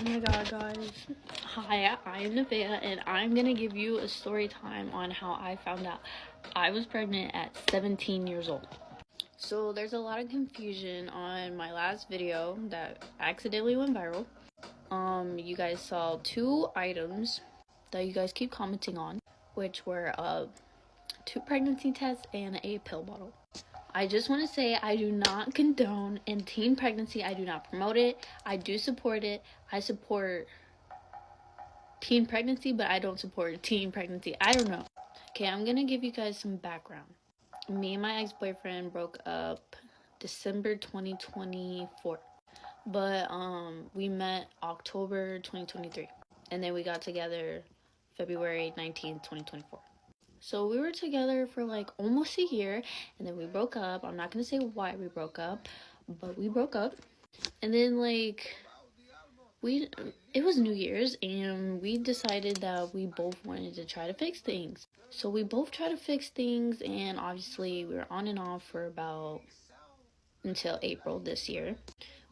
Oh my god, guys. Hi, I am Nevaeh, and I'm gonna give you a story time on how I found out I was pregnant at 17 years old. So there's a lot of confusion on my last video that accidentally went viral. You guys saw two items that you guys keep commenting on, which were 2 pregnancy tests and a pill bottle. I just want to say I do not condone teen pregnancy. I do not promote it. I do support it. I support teen pregnancy, but I don't support teen pregnancy. I don't know. Okay, I'm gonna give you guys some background. Me and my ex-boyfriend broke up December 2024, but we met October 2023, and then we got together February 19th, 2024. So we were together for like almost a year, and then we broke up. I'm not gonna say why we broke up, but we broke up. And then like it was New Year's, and we decided that we both wanted to try to fix things. So we both tried to fix things, and obviously we were on and off for about until April this year.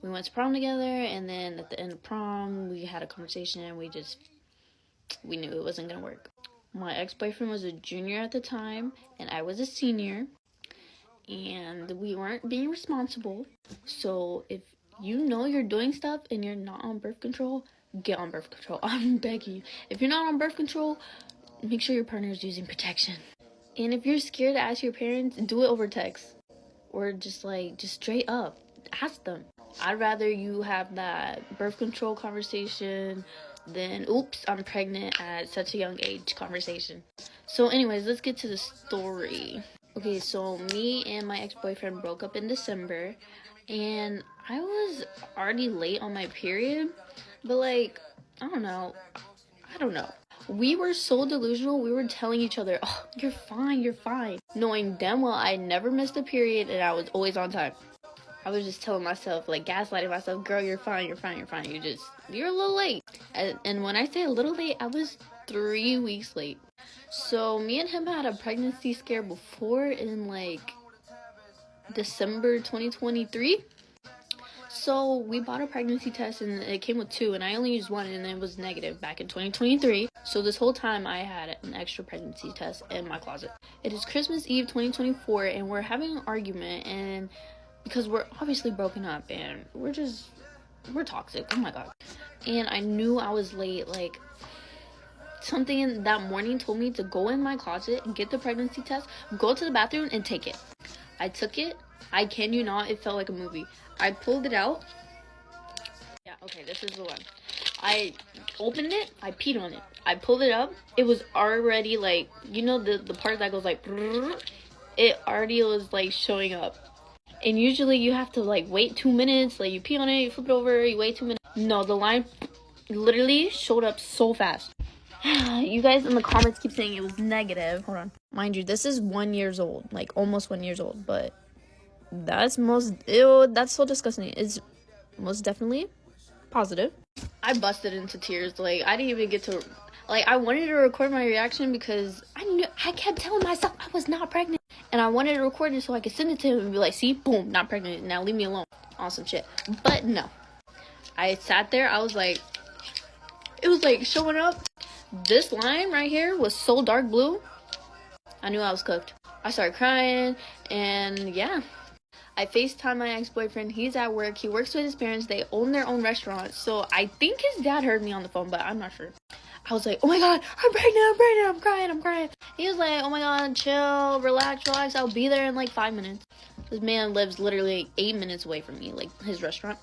We went to prom together, and then at the end of prom we had a conversation, and we knew it wasn't gonna work. My ex-boyfriend was a junior at the time, and I was a senior, and we weren't being responsible. So if you know you're doing stuff and you're not on birth control, get on birth control. I'm begging you. If you're not on birth control, make sure your partner is using protection. And if you're scared to ask your parents, do it over text. Or just straight up, ask them. I'd rather you have that birth control conversation than, oops, I'm pregnant at such a young age conversation. So anyways, let's get to the story. Okay, so me and my ex-boyfriend broke up in December, and I was already late on my period, but I don't know. We were so delusional, we were telling each other, oh, you're fine, knowing damn well I never missed a period and I was always on time. I was just telling myself, gaslighting myself, girl, you're fine, you're a little late. And when I say a little late, I was 3 weeks late. So me and him had a pregnancy scare before in December 2023. So we bought a pregnancy test, and it came with 2, and I only used 1, and it was negative back in 2023. So this whole time I had an extra pregnancy test in my closet. It is Christmas Eve 2024, and we're having an argument, and because we're obviously broken up, and we're toxic. Oh my god. And I knew I was late. Something in that morning told me to go in my closet and get the pregnancy test, go to the bathroom, and take it. I took it. I can you not, it felt like a movie. I pulled it out. Yeah, okay, this is the one. I opened it, I peed on it. I pulled it up. It was already the part that goes it already was showing up. And usually you have to wait 2 minutes, you pee on it, you flip it over, you wait 2 minutes. No, the line literally showed up so fast. You guys in the comments keep saying it was negative. Hold on. Mind you, this is 1 year old, almost 1 year old, but that's that's so disgusting. It's most definitely positive. I busted into tears. I didn't even get to, I wanted to record my reaction because I kept telling myself I was not pregnant. And I wanted to record it so I could send it to him and be like, see, boom, not pregnant. Now leave me alone. Awesome shit. But no. I sat there. I was it was showing up. This line right here was so dark blue. I knew I was cooked. I started crying, and yeah. I FaceTime my ex-boyfriend. He's at work. He works with his parents. They own their own restaurant. So I think his dad heard me on the phone, but I'm not sure. I was oh my god, I'm pregnant, I'm crying. He was oh my god, chill, relax, I'll be there in 5 minutes. This man lives literally 8 minutes away from me, his restaurant.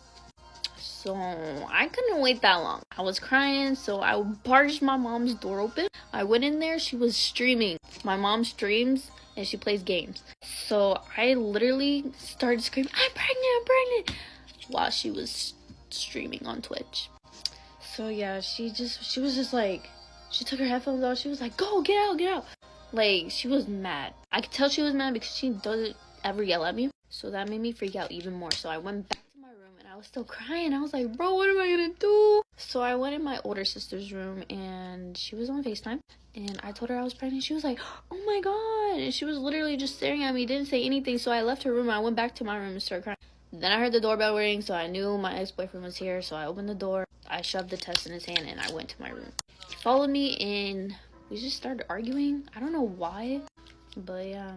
So I couldn't wait that long. I was crying, so I barged my mom's door open. I went in there, she was streaming. My mom streams and she plays games. So I literally started screaming, I'm pregnant, while she was streaming on Twitch. So yeah, she was just she took her headphones off. She was go, get out. She was mad. I could tell she was mad because she doesn't ever yell at me. So that made me freak out even more. So I went back to my room and I was still crying. I was bro, what am I gonna do? So I went in my older sister's room and she was on FaceTime. And I told her I was pregnant. She was oh my god. And she was literally just staring at me, didn't say anything. So I left her room. I went back to my room and started crying. Then I heard the doorbell ring, so I knew my ex-boyfriend was here. So I opened the door, I shoved the test in his hand, and I went to my room. He followed me, and we just started arguing. I don't know why, but yeah.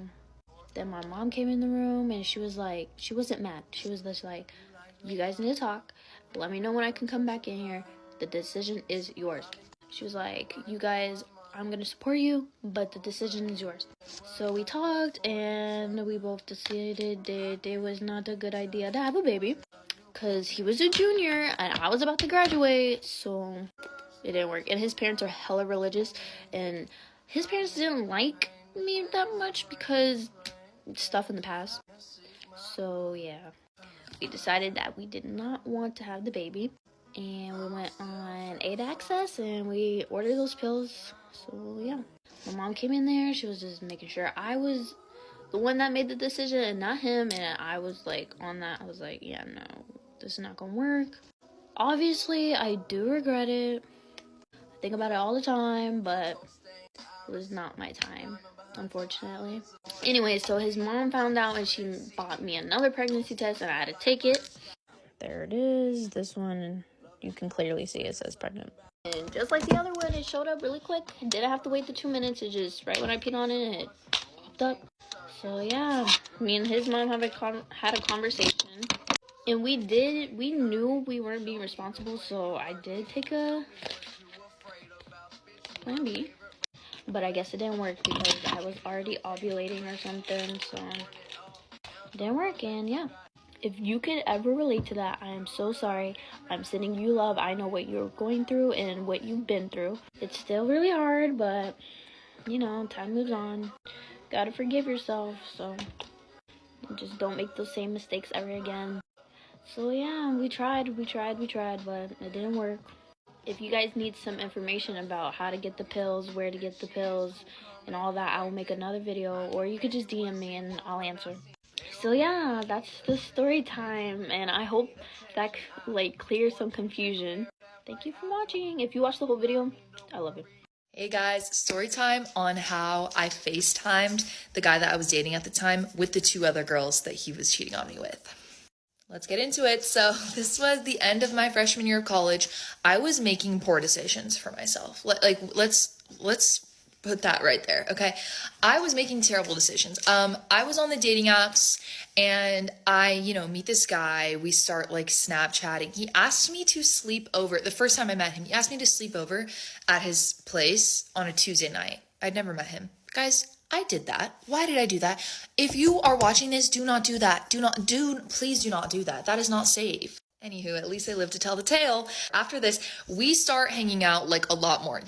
Then my mom came in the room, and she was like, she wasn't mad. She was just like, you guys need to talk. Let me know when I can come back in here. The decision is yours. She was like, you guys, I'm going to support you, but the decision is yours. So we talked, and we both decided that it was not a good idea to have a baby, because he was a junior, and I was about to graduate, so it didn't work. And his parents are hella religious, and his parents didn't like me that much because stuff in the past. So yeah, we decided that we did not want to have the baby, and we went on 8 Access and we ordered those pills. So yeah, my mom came in there. She was just making sure I was the one that made the decision and not him, and I was like on that. I was like, yeah, no, this is not gonna work. Obviously I do regret it. I think about it all the time, but it was not my time, unfortunately. Anyway, so his mom found out, and she bought me another pregnancy test, and I had to take it. There it is. This one, you can clearly see it says pregnant. And just like the other one, it showed up really quick. I didn't have to wait the 2 minutes. It just, right when I peed on it, it popped up. So yeah, me and his mom had a conversation. And we knew we weren't being responsible, so I did take a plan B. But I guess it didn't work because I was already ovulating or something, so it didn't work. And yeah, if you could ever relate to that, I am so sorry. I'm sending you love. I know what you're going through and what you've been through. It's still really hard, but you know, time moves on. Gotta forgive yourself, so just don't make those same mistakes ever again. So yeah, we tried, but it didn't work. If you guys need some information about how to get the pills, where to get the pills, and all that, I will make another video, or you could just DM me and I'll answer. So yeah, that's the story time, and I hope that clears some confusion. Thank you for watching. If you watched the whole video, I love you. Hey guys, story time on how I FaceTimed the guy that I was dating at the time with the 2 other girls that he was cheating on me with. Let's get into it. So this was the end of my freshman year of college. I was making poor decisions for myself. Let's put that right there, okay? I was making terrible decisions. I was on the dating apps, and I, meet this guy. We start Snapchatting. He asked me to sleep over. The first time I met him, he asked me to sleep over at his place on a Tuesday night. I'd never met him. Guys, I did that. Why did I do that? If you are watching this, do not do that. Please do not do that. That is not safe. Anywho, at least I live to tell the tale. After this, we start hanging out a lot more,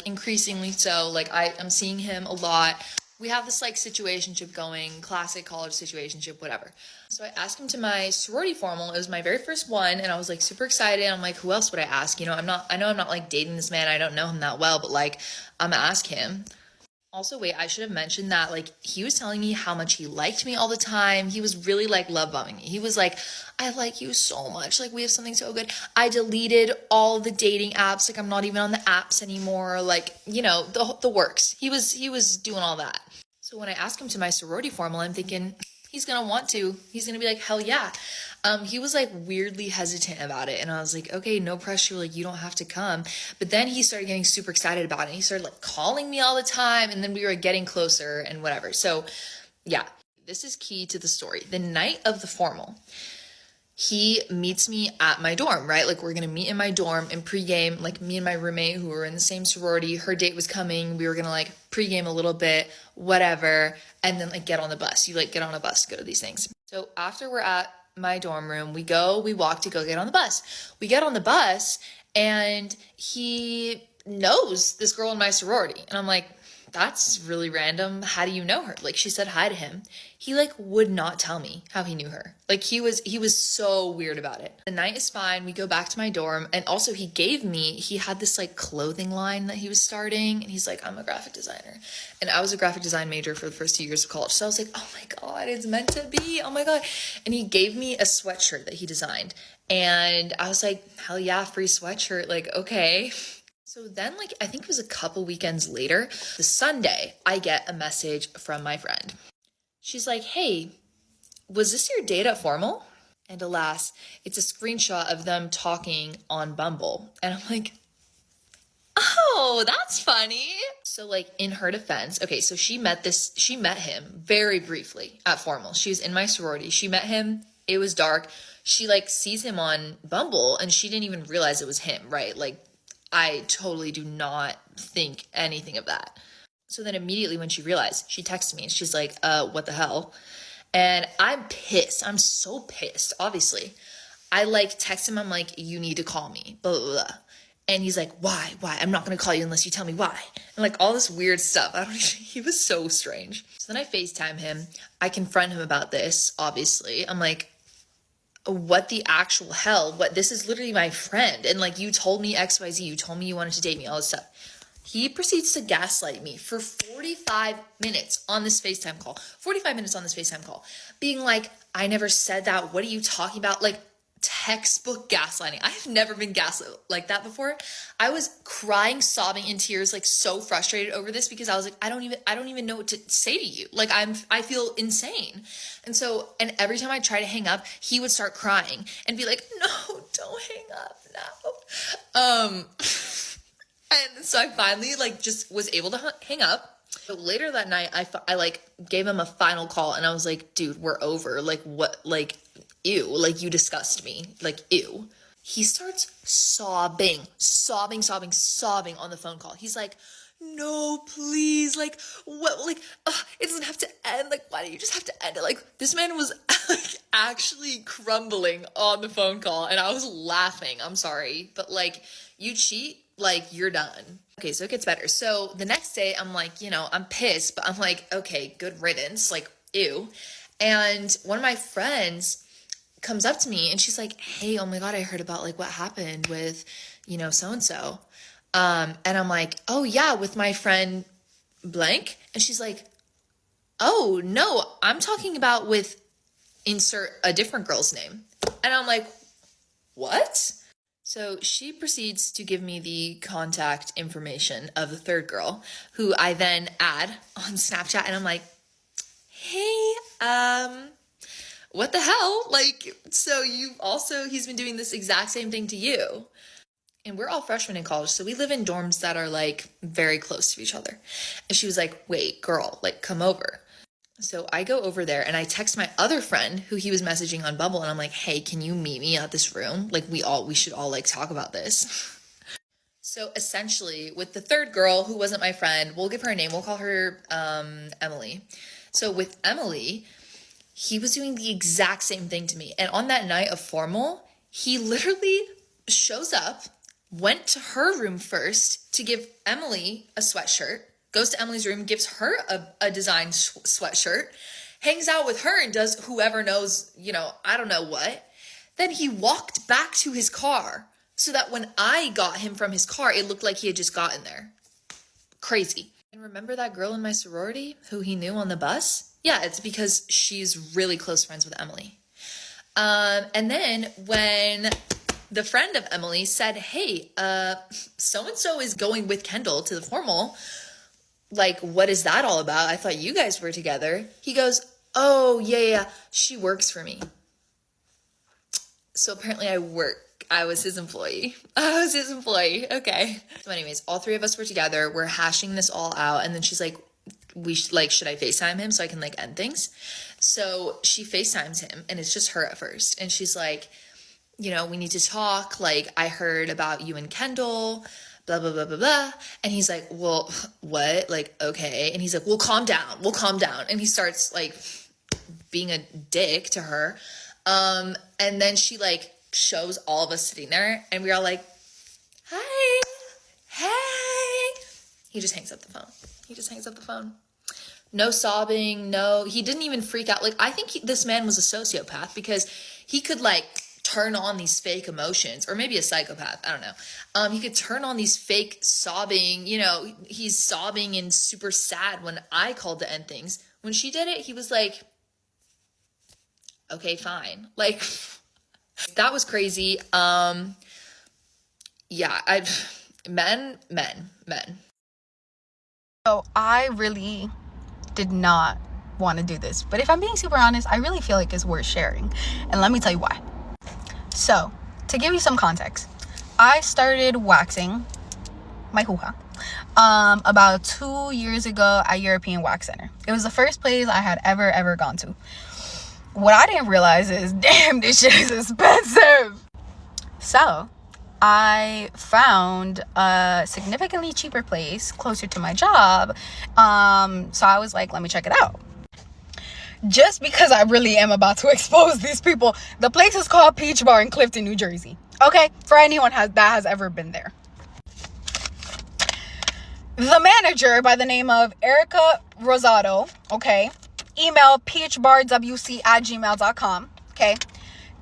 increasingly so. I am seeing him a lot. We have this situationship going, classic college situationship, whatever. So I asked him to my sorority formal. It was my very first one, and I was super excited. I'm like, who else would I ask? I know I'm not dating this man. I don't know him that well, but I'm gonna ask him. Also, wait, I should have mentioned that, he was telling me how much he liked me all the time. He was really, love bombing me. He was like, I like you so much. We have something so good. I deleted all the dating apps. I'm not even on the apps anymore. The works. He was doing all that. So when I asked him to my sorority formal, I'm thinking, he's going to want to. He's going to be like, hell yeah. He was weirdly hesitant about it. And I was like, okay, no pressure. You don't have to come. But then he started getting super excited about it. He started calling me all the time. And then we were getting closer and whatever. So yeah, this is key to the story. The night of the formal, he meets me at my dorm, right? We're going to meet in my dorm and pregame, me and my roommate who were in the same sorority, her date was coming. We were going to pregame a little bit, whatever. And then get on the bus. You get on a bus to go to these things. So after we're at my dorm room, we walk to go get on the bus. We get on the bus and he knows this girl in my sorority. And I'm like, that's really random. How do you know her? She said hi to him. He would not tell me how he knew her. He was so weird about it. The night is fine. We go back to my dorm. And also he had this clothing line that he was starting. And he's like, I'm a graphic designer. And I was a graphic design major for the first 2 years of college. So I was like, oh my God, it's meant to be. Oh my God. And he gave me a sweatshirt that he designed. And I was like, hell yeah, free sweatshirt. Okay. So then, I think it was a couple weekends later, the Sunday, I get a message from my friend. She's like, hey, was this your date at formal? And alas, it's a screenshot of them talking on Bumble. And I'm like, oh, that's funny. So like in her defense, okay, so she met him very briefly at formal. She was in my sorority. She met him. It was dark. She like sees him on Bumble and she didn't even realize it was him, right? Like I totally do not think anything of that. So then immediately when she realized, she texted me and she's like, what the hell? And I'm pissed. I'm so pissed, obviously. I like text him. I'm like, you need to call me, blah, blah, blah. And he's like, why? I'm not going to call you unless you tell me why. And like all this weird stuff. He was so strange. So then I FaceTime him. I confront him about this, obviously. I'm like, what the actual hell? This is literally my friend. And like, you told me XYZ. You told me you wanted to date me, all this stuff. He proceeds to gaslight me for 45 minutes on this FaceTime call. 45 minutes on this FaceTime call. Being like, I never said that. What are you talking about? Like, textbook gaslighting. I have never been gaslit like that before. I was crying, sobbing in tears, like so frustrated over this because I was like, I don't even know what to say to you. Like I feel insane. And every time I try to hang up, he would start crying and be like, no, don't hang up now. And so I finally like just was able to hang up. But later that night, I like gave him a final call and I was like, dude, we're over. Like what, like, ew, like you disgust me, like ew. He starts sobbing on the phone call. He's like, no, please, like what, like it doesn't have to end. Like why do you just have to end it? Like this man was like actually crumbling on the phone call and I was laughing. I'm sorry, but like you cheat, like you're done. Okay, so it gets better. So the next day I'm like, I'm pissed, but I'm like, okay, good riddance, like ew. And one of my friends comes up to me and she's like, hey, oh my God, I heard about like what happened with, so-and-so. And I'm like, oh yeah, with my friend blank. And she's like, oh no, I'm talking about with insert a different girl's name. And I'm like, what? So she proceeds to give me the contact information of the third girl who I then add on Snapchat. And I'm like, hey, what the hell? Like, so he's been doing this exact same thing to you. And we're all freshmen in college, so we live in dorms that are like very close to each other. And she was like, wait, girl, like come over. So I go over there and I text my other friend who he was messaging on Bumble. And I'm like, hey, can you meet me at this room? Like we should all like talk about this. So essentially with the third girl who wasn't my friend, we'll give her a name. We'll call her Emily. So with Emily, he was doing the exact same thing to me. And on that night of formal, he literally shows up, went to her room first to give Emily a sweatshirt, goes to Emily's room, gives her a designed sweatshirt, hangs out with her and does whoever knows, I don't know what. Then he walked back to his car so that when I got him from his car, it looked like he had just gotten there. Crazy. And remember that girl in my sorority who he knew on the bus? Yeah, it's because she's really close friends with Emily. And then when the friend of Emily said, hey, so-and-so is going with Kendall to the formal. Like, what is that all about? I thought you guys were together. He goes, oh, yeah, she works for me. So apparently I was his employee. Okay. So anyways, all three of us were together. We're hashing this all out. And then she's like, should I FaceTime him so I can like end things? So she FaceTimes him and it's just her at first. And she's like, we need to talk. Like, I heard about you and Kendall, blah, blah, blah, blah, blah. And he's like, well, what? Like, okay. And he's like, we'll calm down. And he starts like being a dick to her. And then she like shows all of us sitting there and we're all like, hi, hey. He just hangs up the phone. No sobbing. No, he didn't even freak out. Like, I think this man was a sociopath because he could like turn on these fake emotions, or maybe a psychopath. I don't know. He could turn on these fake sobbing, he's sobbing and super sad when I called to end things. When she did it, he was like, okay, fine. Like, that was crazy. Yeah, men. So I really did not want to do this. But if I'm being super honest, I really feel like it's worth sharing. And let me tell you why. So, to give you some context, I started waxing my hoo-ha about 2 years ago at European Wax Center. It was the first place I had ever gone to. What I didn't realize is, damn, this shit is expensive. So I found a significantly cheaper place closer to my job. So I was like, let me check it out. Just because I really am about to expose these people. The place is called Peach Bar in Clifton, New Jersey. Okay, for anyone that has ever been there. The manager, by the name of Erica Rosado, okay, email peachbarwc@gmail.com, okay,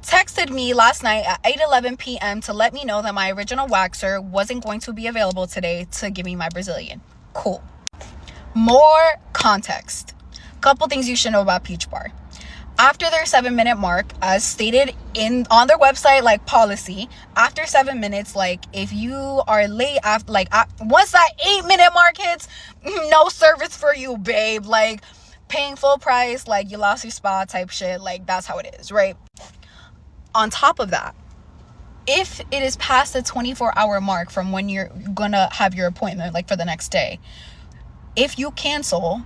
texted me last night at 8:11 p.m. to let me know that my original waxer wasn't going to be available today to give me my Brazilian. Cool. More context. Couple things you should know about Peach Bar. After their 7-minute mark, as stated on their website, like policy, after 7 minutes, like if you are late after, once that 8-minute mark hits, no service for you, babe. Like paying full price, like you lost your spot type shit. Like that's how it is, right? On top of that, if it is past the 24-hour mark from when you're gonna have your appointment, like for the next day, if you cancel,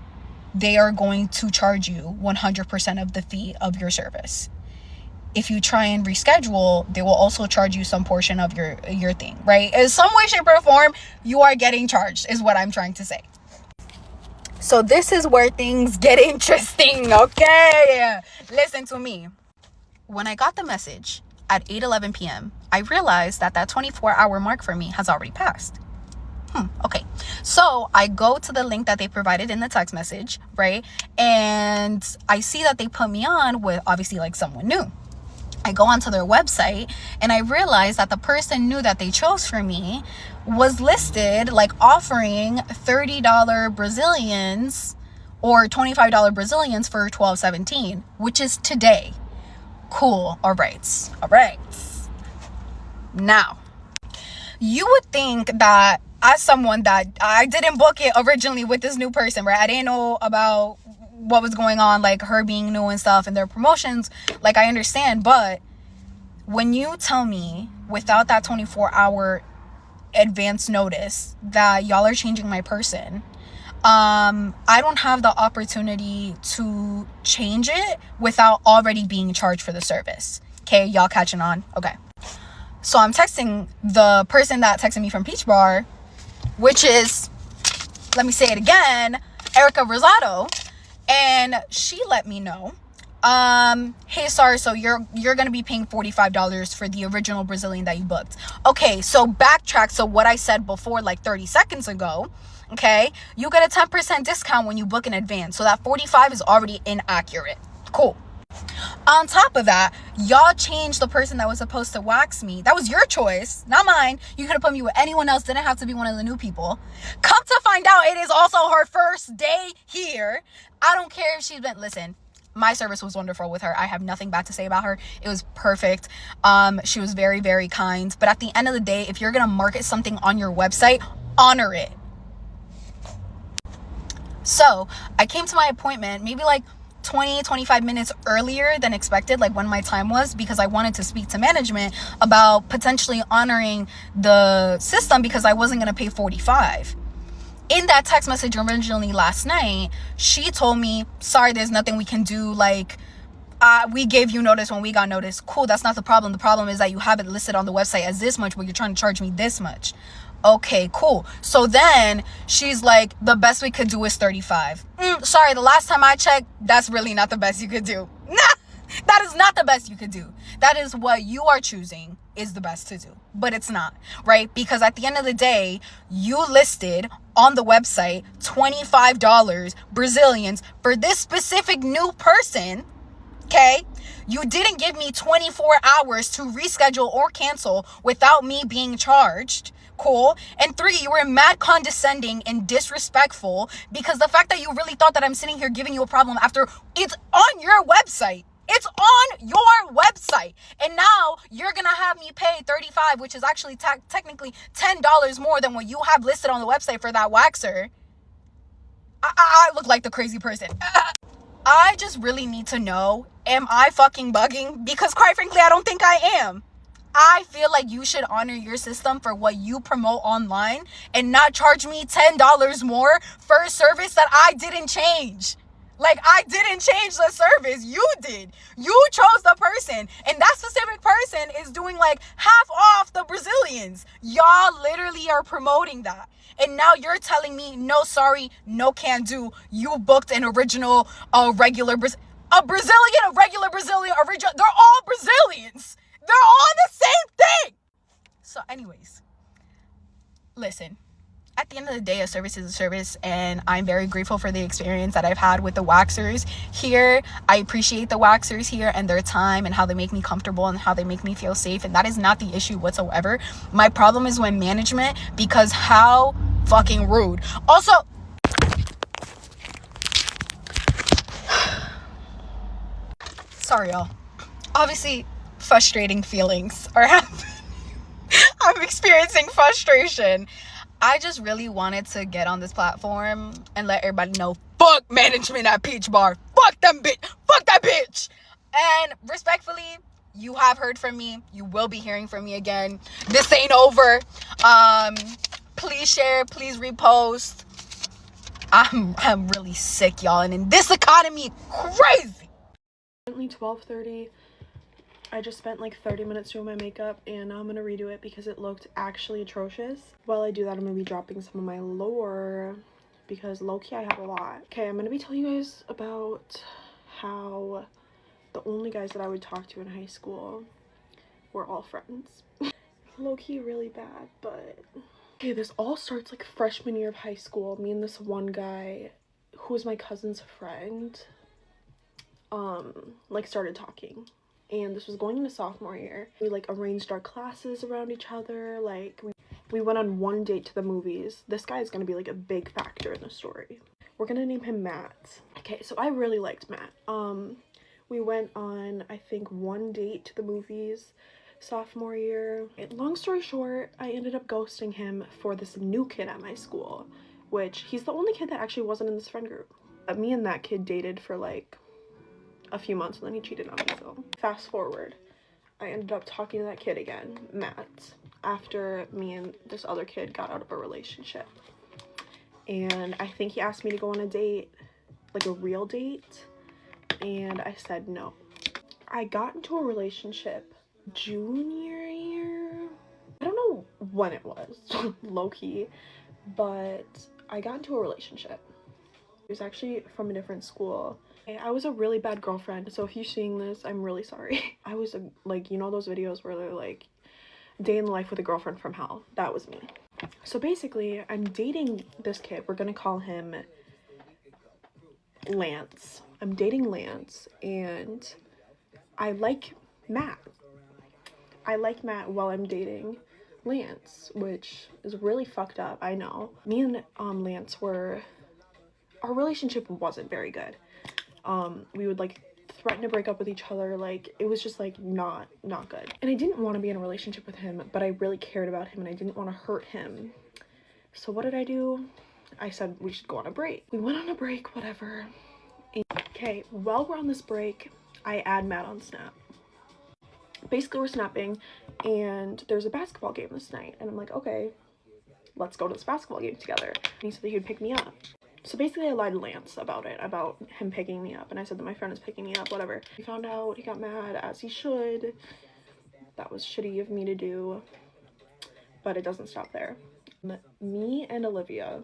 they are going to charge you 100% of the fee of your service. If you try and reschedule, they will also charge you some portion of your thing, right? In some way, shape, or form, you are getting charged, is what I'm trying to say. So this is where things get interesting, okay? Listen to me. When I got the message at 8:11 p.m., I realized that 24-hour mark for me has already passed. Okay, so I go to the link that they provided in the text message, right? And I see that they put me on with obviously like someone new. I go onto their website and I realize that the person new that they chose for me was listed like offering $30 Brazilians or $25 Brazilians for $12.17, which is today. Cool. All right. Now, you would think that as someone that I didn't book it originally with this new person, right? I didn't know about what was going on, like her being new and stuff and their promotions. Like I understand, but when you tell me without that 24-hour advance notice that y'all are changing my person, I don't have the opportunity to change it without already being charged for the service. Okay, y'all catching on? Okay. So I'm texting the person that texted me from Peach Bar, which is, let me say it again, Erica Rosado, and she let me know, hey, sorry, so you're gonna be paying $45 for the original Brazilian that you booked. Okay, so backtrack. So what I said before, like 30 seconds ago, okay, you get a 10% discount when you book in advance. So that 45 is already inaccurate. Cool. On top of that, y'all changed the person that was supposed to wax me. That was your choice, not mine. You could have put me with anyone else. Didn't have to be one of the new people. Come to find out, it is also her first day here. I don't care if she's been, listen, my service was wonderful with her. I have nothing bad to say about her. It was perfect. She was very, very kind. But at the end of the day, if you're gonna market something on your website, honor it. So I came to my appointment maybe like 25 minutes earlier than expected, like when my time was, because I wanted to speak to management about potentially honoring the system because I wasn't going to pay $45. In that text message originally last night, she told me, sorry, there's nothing we can do. Like, we gave you notice when we got notice. Cool, that's not the problem. The problem is that you have it listed on the website as this much, but you're trying to charge me this much. Okay, cool. So then she's like, the best we could do is 35. Sorry, the last time I checked, that's really not the best you could do. Nah, that is not the best you could do. That is what you are choosing is the best to do, but it's not, right? Because at the end of the day, you listed on the website $25 Brazilians for this specific new person, okay? You didn't give me 24 hours to reschedule or cancel without me being charged. Cool. And 3, you were mad condescending and disrespectful because the fact that you really thought that I'm sitting here giving you a problem after it's on your website. It's on your website. And now you're going to have me pay $35, which is actually technically $10 more than what you have listed on the website for that waxer. I look like the crazy person. I just really need to know, am I fucking bugging? Because quite frankly, I don't think I am. I feel like you should honor your system for what you promote online and not charge me $10 more for a service that I didn't change. Like, I didn't change the service. You did. You chose the person. And that specific person is doing like half off the Brazilians. Y'all literally are promoting that. And now you're telling me, no, sorry, no can do. You booked an original, regular, a Brazilian, a regular Brazilian, original. They're all Brazilians. They're all the same thing. So anyways, listen. At the end of the day, a service is a service, and I'm very grateful for the experience that I've had with the waxers here. I appreciate the waxers here and their time and how they make me comfortable and how they make me feel safe, and that is not the issue whatsoever. My problem is when management, because how fucking rude. Also, sorry y'all, obviously frustrating feelings are happening. I'm experiencing frustration. I just really wanted to get on this platform and let everybody know, fuck management at Peach Bar. Fuck them bitch. Fuck that bitch. And respectfully, you have heard from me. You will be hearing from me again. This ain't over. Please share. Please repost. I'm really sick, y'all. And in this economy, crazy. Currently 12:30. I just spent like 30 minutes doing my makeup, and now I'm gonna redo it because it looked actually atrocious. While I do that, I'm gonna be dropping some of my lore because low-key I have a lot. Okay, I'm gonna be telling you guys about how the only guys that I would talk to in high school were all friends. Low-key really bad, but okay, this all starts like freshman year of high school. Me and this one guy who was my cousin's friend like started talking. And this was going into sophomore year. We like arranged our classes around each other. Like we went on one date to the movies. This guy is gonna be like a big factor in the story. We're gonna name him Matt. Okay, so I really liked Matt. We went on, I think, one date to the movies sophomore year. Long story short, I ended up ghosting him for this new kid at my school, which he's the only kid that actually wasn't in this friend group. Me and that kid dated for like a few months and then he cheated on me. So fast forward, I ended up talking to that kid again, Matt, after me and this other kid got out of a relationship. And I think he asked me to go on a date, like a real date, and I said no. I got into a relationship junior year. I don't know when it was, low-key, but I got into a relationship. He was actually from a different school. I was a really bad girlfriend, so if you're seeing this, I'm really sorry. I was like, you know those videos where they're like, day in the life with a girlfriend from hell? That was me. So basically, I'm dating this kid. We're gonna call him Lance. I'm dating Lance, and I like Matt. I like Matt while I'm dating Lance, which is really fucked up, I know. Me and Lance our relationship wasn't very good. We would like threaten to break up with each other. Like, it was just like not good. And I didn't want to be in a relationship with him, but I really cared about him and I didn't want to hurt him. So what did I do? I said we should go on a break. We went on a break, whatever. Okay, while we're on this break, I add Matt on Snap. Basically, we're snapping and there's a basketball game this night, and I'm like, okay, let's go to this basketball game together. And he said that he would pick me up. So basically I lied to Lance about it, about him picking me up, and I said that my friend is picking me up, whatever. He found out, he got mad, as he should. That was shitty of me to do, but it doesn't stop there. Me and Olivia,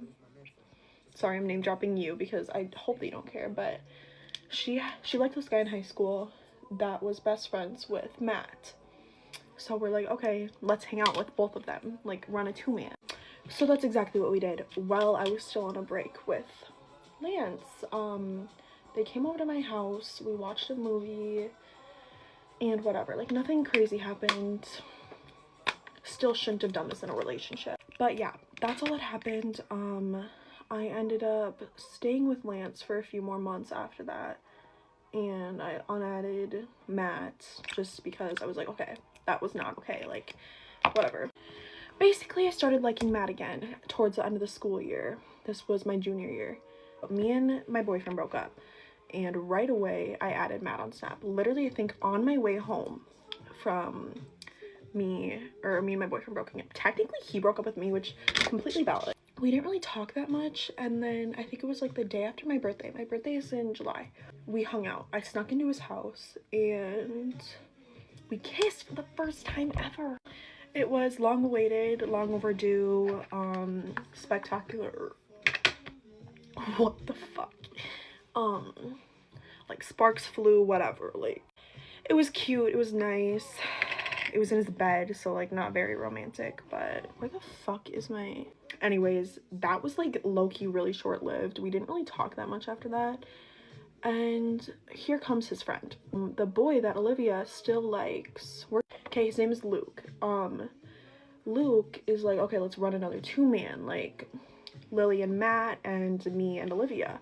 sorry I'm name dropping you because I hope that you don't care, but she liked this guy in high school that was best friends with Matt. So we're like, okay, let's hang out with both of them, like run a two-man. So that's exactly what we did while I was still on a break with Lance. They came over to my house, we watched a movie, and whatever. Like, nothing crazy happened. Still shouldn't have done this in a relationship. But yeah, that's all that happened. I ended up staying with Lance for a few more months after that. And I unadded Matt just because I was like, okay, that was not okay. Like, whatever. Basically, I started liking Matt again towards the end of the school year. This was my junior year. Me and my boyfriend broke up, And right away, I added Matt on Snap. Literally, I think on my way home from me and my boyfriend broke up. Technically, he broke up with me, which is completely valid. We didn't really talk that much, and then I think it was like the day after my birthday. My birthday is in July. We hung out. I snuck into his house, and we kissed for the first time ever. It was long awaited, long overdue, spectacular. What the fuck? Like sparks flew, whatever. Like, it was cute, it was nice. It was in his bed, so like not very romantic, but where the fuck is my... Anyways, that was like low-key really short-lived. We didn't really talk that much after that. And here comes his friend, the boy that Olivia still likes. Okay, his name is Luke. Luke is like, okay, let's run another two-man, like Lily and Matt and me and Olivia.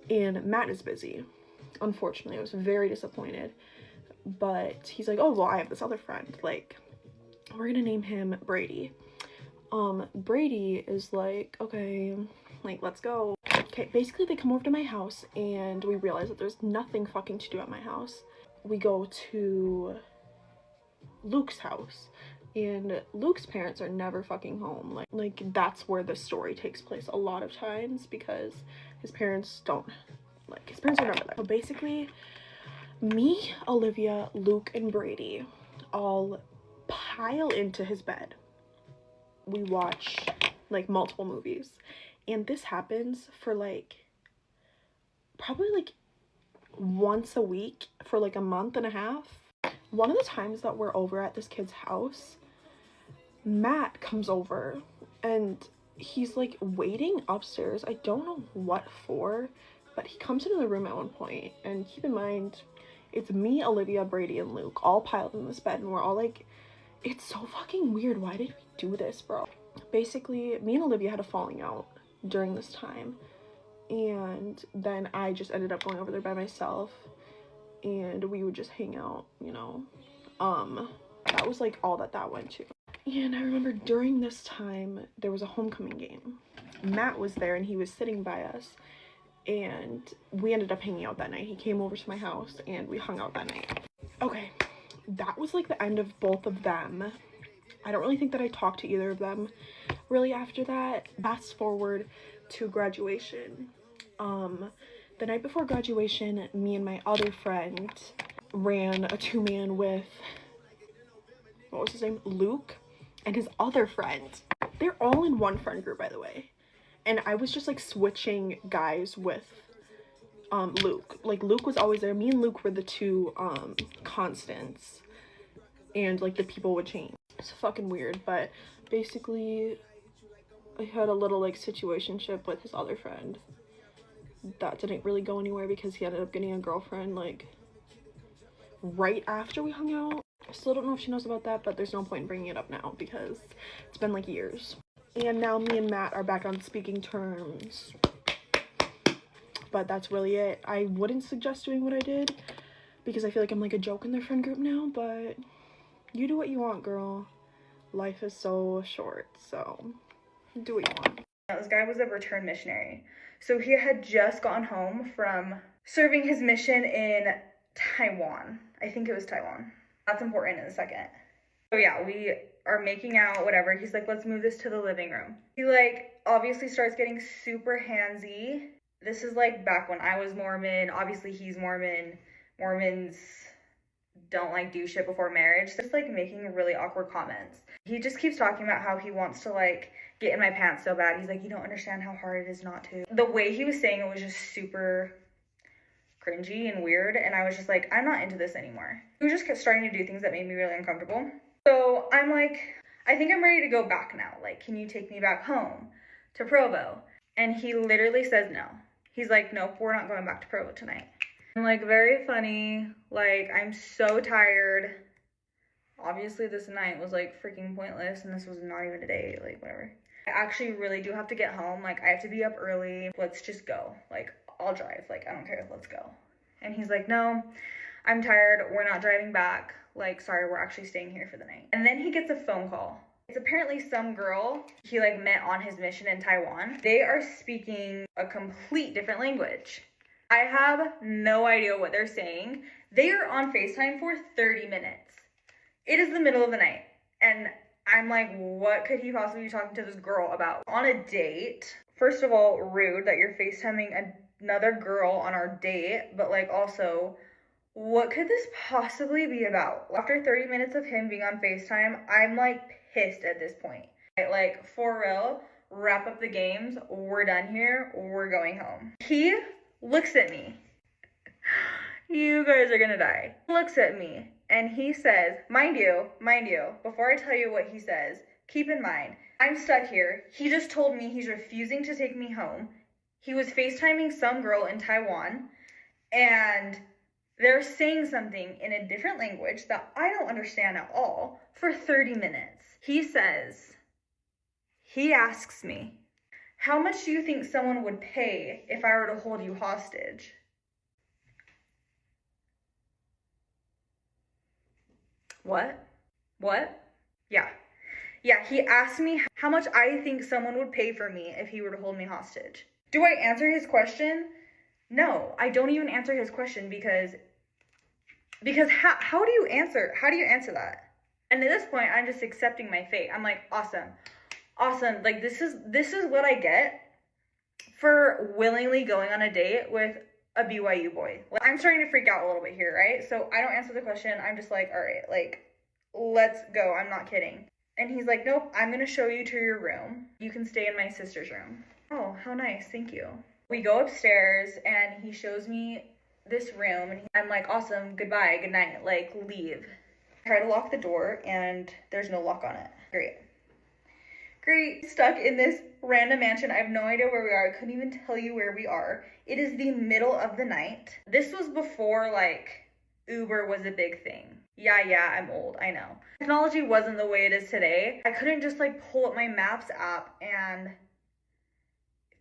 And Matt is busy. Unfortunately, I was very disappointed. But he's like, oh, well, I have this other friend. Like, we're gonna name him Brady. Brady is like, okay, like, let's go. Okay, basically they come over to my house and we realize that there's nothing fucking to do at my house. We go to Luke's house and Luke's parents are never fucking home. Like that's where the story takes place a lot of times, because his parents are never there. So basically, me, Olivia, Luke, and Brady all pile into his bed. We watch like multiple movies, and this happens for like probably like once a week for like a month and a half. One of the times that we're over at this kid's house, Matt comes over and he's like waiting upstairs. I don't know what for, but he comes into the room at one point, and keep in mind, it's me, Olivia, Brady, and Luke all piled in this bed, and we're all like, it's so fucking weird. Why did we do this, bro? Basically, me and Olivia had a falling out during this time, and then I just ended up going over there by myself, and we would just hang out, you know. That was like all that went to. And I remember during this time, there was a homecoming game. Matt was there, and he was sitting by us, and we ended up hanging out that night. He came over to my house and we hung out that night. Okay, that was like the end of both of them. I don't really think that I talked to either of them really after that. Fast forward to graduation. The night before graduation, me and my other friend ran a two-man with, what was his name? Luke and his other friend. They're all in one friend group, by the way. And I was just like switching guys with Luke. Like, Luke was always there. Me and Luke were the two constants, and like the people would change. It's fucking weird, but basically I had a little like situationship with his other friend that didn't really go anywhere because he ended up getting a girlfriend like right after we hung out. I still don't know if she knows about that, but there's no point in bringing it up now because it's been like years. And now me and Matt are back on speaking terms. But that's really it. I wouldn't suggest doing what I did because I feel like I'm like a joke in their friend group now, but you do what you want, girl. Life is so short, so do what you want. This guy was a return missionary. So he had just gotten home from serving his mission in Taiwan. I think it was Taiwan. That's important in a second. So yeah, we are making out, whatever. He's like, let's move this to the living room. He like obviously starts getting super handsy. This is like back when I was Mormon. Obviously he's Mormon. Mormons don't like do shit before marriage. Just like making really awkward comments. He just keeps talking about how he wants to like get in my pants so bad. He's like, you don't understand how hard it is not to. The way he was saying it was just super cringy and weird, and I was just like, I'm not into this anymore. He was just kept starting to do things that made me really uncomfortable. So I'm like, I think I'm ready to go back now. Like, can you take me back home to Provo? And he literally says no. He's like, nope, we're not going back to Provo tonight. I'm like, very funny. Like, I'm so tired. Obviously this night was like freaking pointless, and this was not even a date, like whatever. I actually really do have to get home. Like, I have to be up early. Let's just go. Like, I'll drive. Like, I don't care. Let's go. And he's like, no, I'm tired. We're not driving back. Like, sorry, we're actually staying here for the night. And then he gets a phone call. It's apparently some girl he like met on his mission in Taiwan. They are speaking a complete different language. I have no idea what they're saying. They are on FaceTime for 30 minutes. It is the middle of the night. And I'm like, what could he possibly be talking to this girl about? On a date? First of all, rude that you're FaceTiming another girl on our date. But like also, what could this possibly be about? After 30 minutes of him being on FaceTime, I'm like pissed at this point. Like, for real, wrap up the games. We're done here. We're going home. He looks at me. You guys are gonna die. He looks at me and he says, mind you, before I tell you what he says, keep in mind, I'm stuck here. He just told me he's refusing to take me home. He was FaceTiming some girl in Taiwan and they're saying something in a different language that I don't understand at all for 30 minutes. He asks me, how much do you think someone would pay if I were to hold you hostage? What? Yeah, he asked me how much I think someone would pay for me if he were to hold me hostage. Do I answer his question? No, I don't even answer his question because how do you answer that? And at this point, I'm just accepting my fate. I'm like, awesome. Like, this is what I get for willingly going on a date with a BYU boy. Like, I'm starting to freak out a little bit here, right? So I don't answer the question. I'm just like, all right, like, let's go. I'm not kidding. And he's like, nope, I'm going to show you to your room. You can stay in my sister's room. Oh, how nice. Thank you. We go upstairs and he shows me this room and I'm like, awesome. Goodbye. Good night. Like, leave. I try to lock the door and there's no lock on it. Great. Stuck in this random mansion. I have no idea where we are. I couldn't even tell you where we are. It is the middle of the night. This was before, like, Uber was a big thing. Yeah, I'm old. I know. Technology wasn't the way it is today. I couldn't just, like, pull up my Maps app and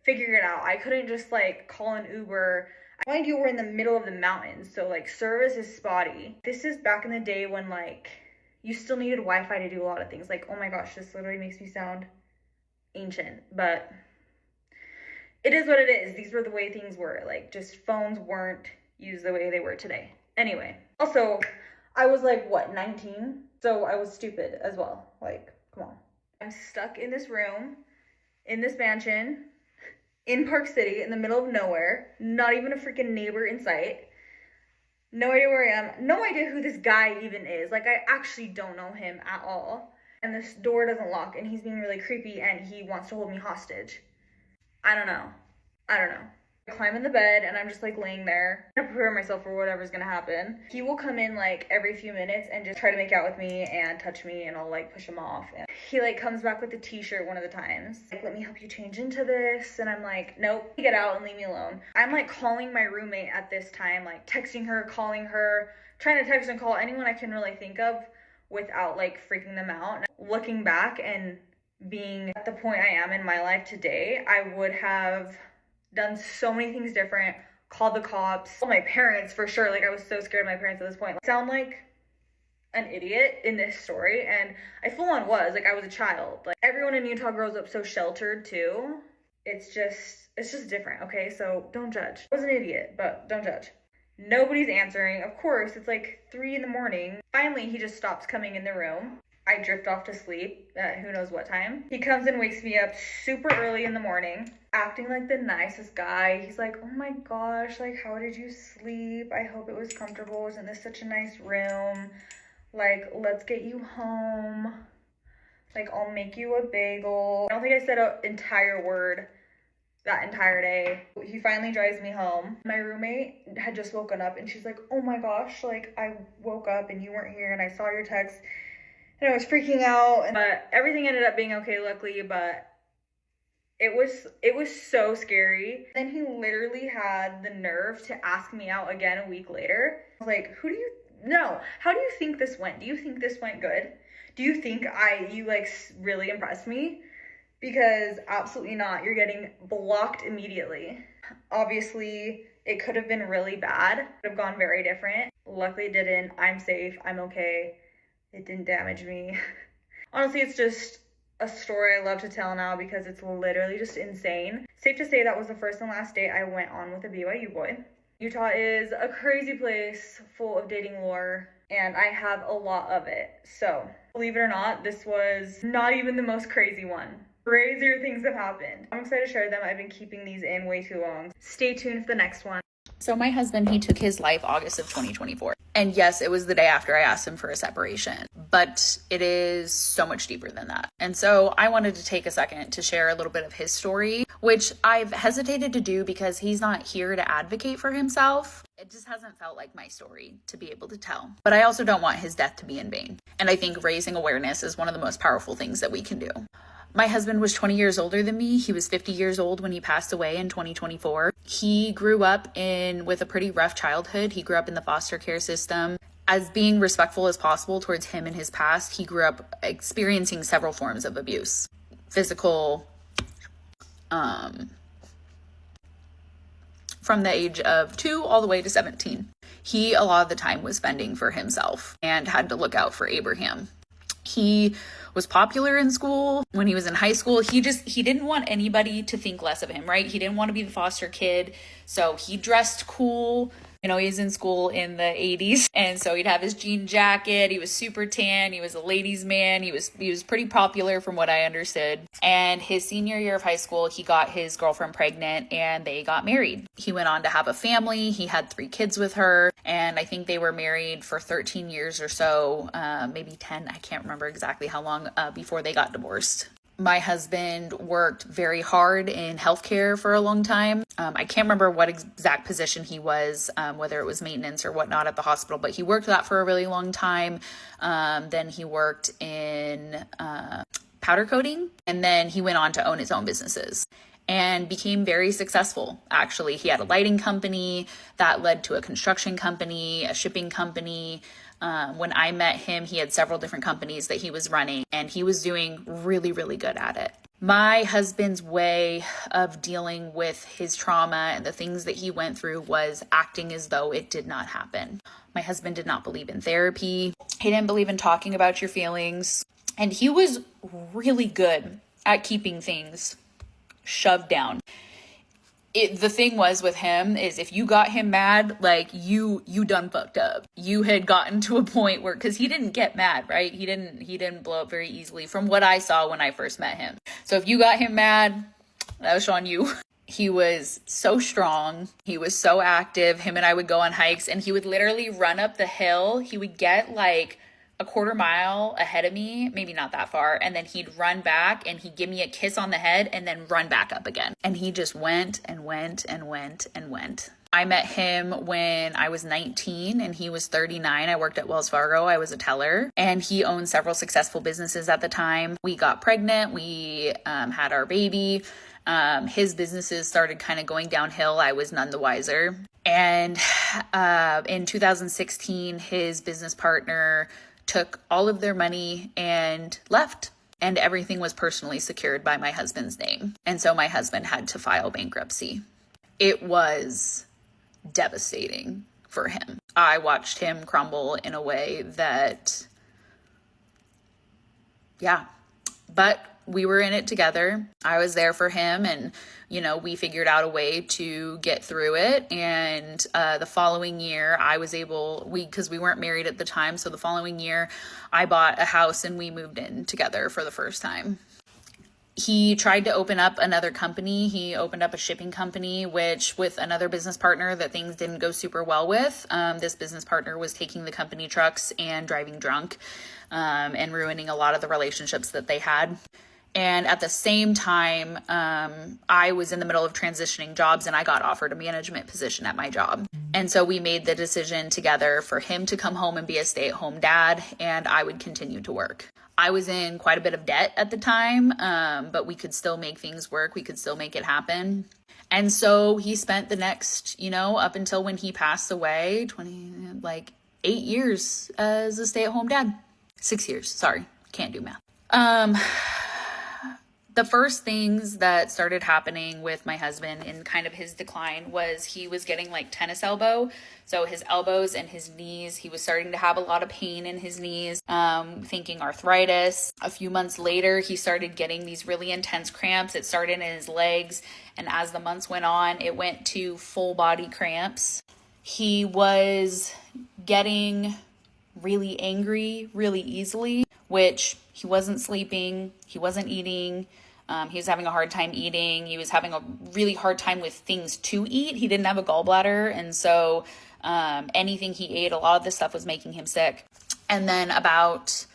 figure it out. I couldn't just, like, call an Uber. Mind you, we're in the middle of the mountains, so, like, service is spotty. This is back in the day when, like, you still needed Wi-Fi to do a lot of things. Like, oh my gosh, this literally makes me sound ancient, but it is what it is. These were the way things were. Like, just phones weren't used the way they were today. Anyway, also, I was like, what, 19? So I was stupid as well. Like, come on. I'm stuck in this room, in this mansion, in Park City, in the middle of nowhere, not even a freaking neighbor in sight. No idea where I am. No idea who this guy even is. Like, I actually don't know him at all. And this door doesn't lock, and he's being really creepy, and he wants to hold me hostage. I don't know. I climb in the bed, and I'm just, like, laying there. I prepare myself for whatever's gonna happen. He will come in, like, every few minutes and just try to make out with me and touch me, and I'll, like, push him off. And he, like, comes back with a t-shirt one of the times. Like, let me help you change into this. And I'm like, nope, get out and leave me alone. I'm, like, calling my roommate at this time, like, texting her, calling her, trying to text and call anyone I can really think of without, like, freaking them out. And looking back and being at the point I am in my life today, I would have done so many things different, called the cops, told my parents for sure. Like, I was so scared of my parents at this point. I sound like an idiot in this story, and I full on was. Like, I was a child. Like, everyone in Utah grows up so sheltered too. It's just different, okay? So don't judge. I was an idiot, but don't judge. Nobody's answering. Of course, it's like 3 a.m. Finally, he just stops coming in the room. I drift off to sleep at who knows what time. He comes and wakes me up super early in the morning, acting like the nicest guy. He's like, oh my gosh, like, how did you sleep? I hope it was comfortable. Isn't this such a nice room? Like, let's get you home. Like, I'll make you a bagel. I don't think I said an entire word that entire day. He finally drives me home. My roommate had just woken up and she's like, oh my gosh, like, I woke up and you weren't here and I saw your text. And I was freaking out, but everything ended up being okay, luckily, but it was so scary. Then he literally had the nerve to ask me out again a week later. I was like, how do you think this went? Do you think this went good? Do you think you like really impressed me? Because absolutely not. You're getting blocked immediately. Obviously, it could have been really bad. It could have gone very different. Luckily it didn't. I'm safe. I'm okay. It didn't damage me. Honestly, it's just a story I love to tell now because it's literally just insane. Safe to say that was the first and last date I went on with a BYU boy. Utah is a crazy place full of dating lore, and I have a lot of it. So, believe it or not, this was not even the most crazy one. Crazier things have happened. I'm excited to share them. I've been keeping these in way too long. Stay tuned for the next one. So my husband, he took his life August of 2024. And yes, it was the day after I asked him for a separation, but it is so much deeper than that. And so I wanted to take a second to share a little bit of his story, which I've hesitated to do because he's not here to advocate for himself. It just hasn't felt like my story to be able to tell. But I also don't want his death to be in vain. And I think raising awareness is one of the most powerful things that we can do. My husband was 20 years older than me. He was 50 years old when he passed away in 2024. He grew up with a pretty rough childhood. He grew up in the foster care system. As being respectful as possible towards him and his past, he grew up experiencing several forms of abuse. Physical, from the age of 2 all the way to 17. He, a lot of the time, was fending for himself and had to look out for Abraham. He was popular in school. When he was in high school, he didn't want anybody to think less of him, right? He didn't want to be the foster kid. So he dressed cool. You know, he was in school in the 80s. And so he'd have his jean jacket. He was super tan. He was a ladies' man. He was pretty popular from what I understood. And his senior year of high school, he got his girlfriend pregnant and they got married. He went on to have a family. He had 3 kids with her. And I think they were married for 13 years or so, maybe 10. I can't remember exactly how long before they got divorced. My husband worked very hard in healthcare for a long time. I can't remember what exact position he was, whether it was maintenance or whatnot at the hospital, but he worked that for a really long time. Then he worked in powder coating, and then he went on to own his own businesses and became very successful. Actually, he had a lighting company that led to a construction company, a shipping company. When I met him, he had several different companies that he was running, and he was doing really, really good at it. My husband's way of dealing with his trauma and the things that he went through was acting as though it did not happen. My husband did not believe in therapy. He didn't believe in talking about your feelings. And he was really good at keeping things shoved down. The thing was with him is if you got him mad, like you done fucked up. You had gotten to a point where, cause he didn't get mad, right? He didn't blow up very easily from what I saw when I first met him. So if you got him mad, that was on you. He was so strong. He was so active. Him and I would go on hikes and he would literally run up the hill. He would get like a quarter mile ahead of me, maybe not that far, and then he'd run back and he'd give me a kiss on the head and then run back up again. And he just went and went and went and went. I met him when I was 19 and he was 39. I worked at Wells Fargo. I was a teller, and he owned several successful businesses at the time. We got pregnant. We had our baby. His businesses started kind of going downhill. I was none the wiser. And in 2016, his business partner took all of their money and left, and everything was personally secured by my husband's name. And so my husband had to file bankruptcy. It was devastating for him. I watched him crumble in a way that, but we were in it together. I was there for him, and we figured out a way to get through it. And the following year because we weren't married at the time. So the following year I bought a house and we moved in together for the first time. He tried to open up another company. He opened up a shipping company, which with another business partner that things didn't go super well with. This business partner was taking the company trucks and driving drunk, and ruining a lot of the relationships that they had. And at the same time, I was in the middle of transitioning jobs and I got offered a management position at my job. And so we made the decision together for him to come home and be a stay-at-home dad, and I would continue to work. I was in quite a bit of debt at the time, but we could still make things work. We could still make it happen. And so he spent the next, up until when he passed away, 8 years as a stay-at-home dad. 6 years, sorry, can't do math. The first things that started happening with my husband in kind of his decline was he was getting like tennis elbow. So his elbows and his knees, he was starting to have a lot of pain in his knees, thinking arthritis. A few months later, he started getting these really intense cramps. It started in his legs. And as the months went on, it went to full body cramps. He was getting really angry really easily, which he wasn't sleeping, he wasn't eating, he was having a hard time eating, he was having a really hard time with things to eat. He didn't have a gallbladder, and so anything he ate, a lot of this stuff was making him sick. And then about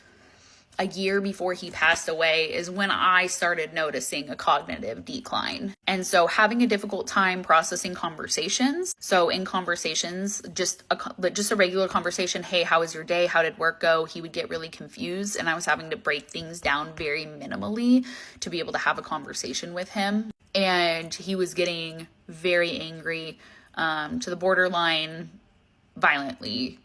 a year before he passed away is when I started noticing a cognitive decline. And so having a difficult time processing conversations. So in conversations, just a regular conversation, hey, how was your day? How did work go? He would get really confused, and I was having to break things down very minimally to be able to have a conversation with him. And he was getting very angry, to the borderline violently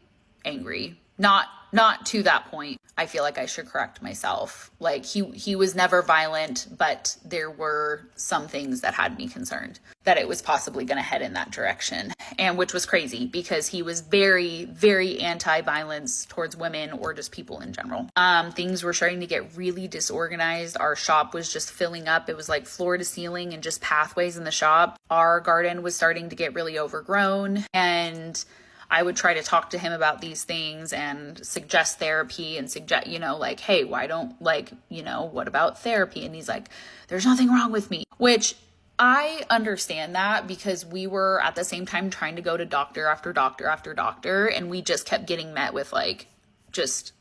angry. Not to that point. I feel like I should correct myself. Like he was never violent, but there were some things that had me concerned that it was possibly going to head in that direction. And which was crazy because he was very, very anti-violence towards women or just people in general. Things were starting to get really disorganized. Our shop was just filling up. It was like floor to ceiling and just pathways in the shop. Our garden was starting to get really overgrown, and I would try to talk to him about these things and suggest therapy and suggest, like, hey, why don't, what about therapy? And he's like, there's nothing wrong with me, which I understand that because we were at the same time trying to go to doctor after doctor after doctor, and we just kept getting met with just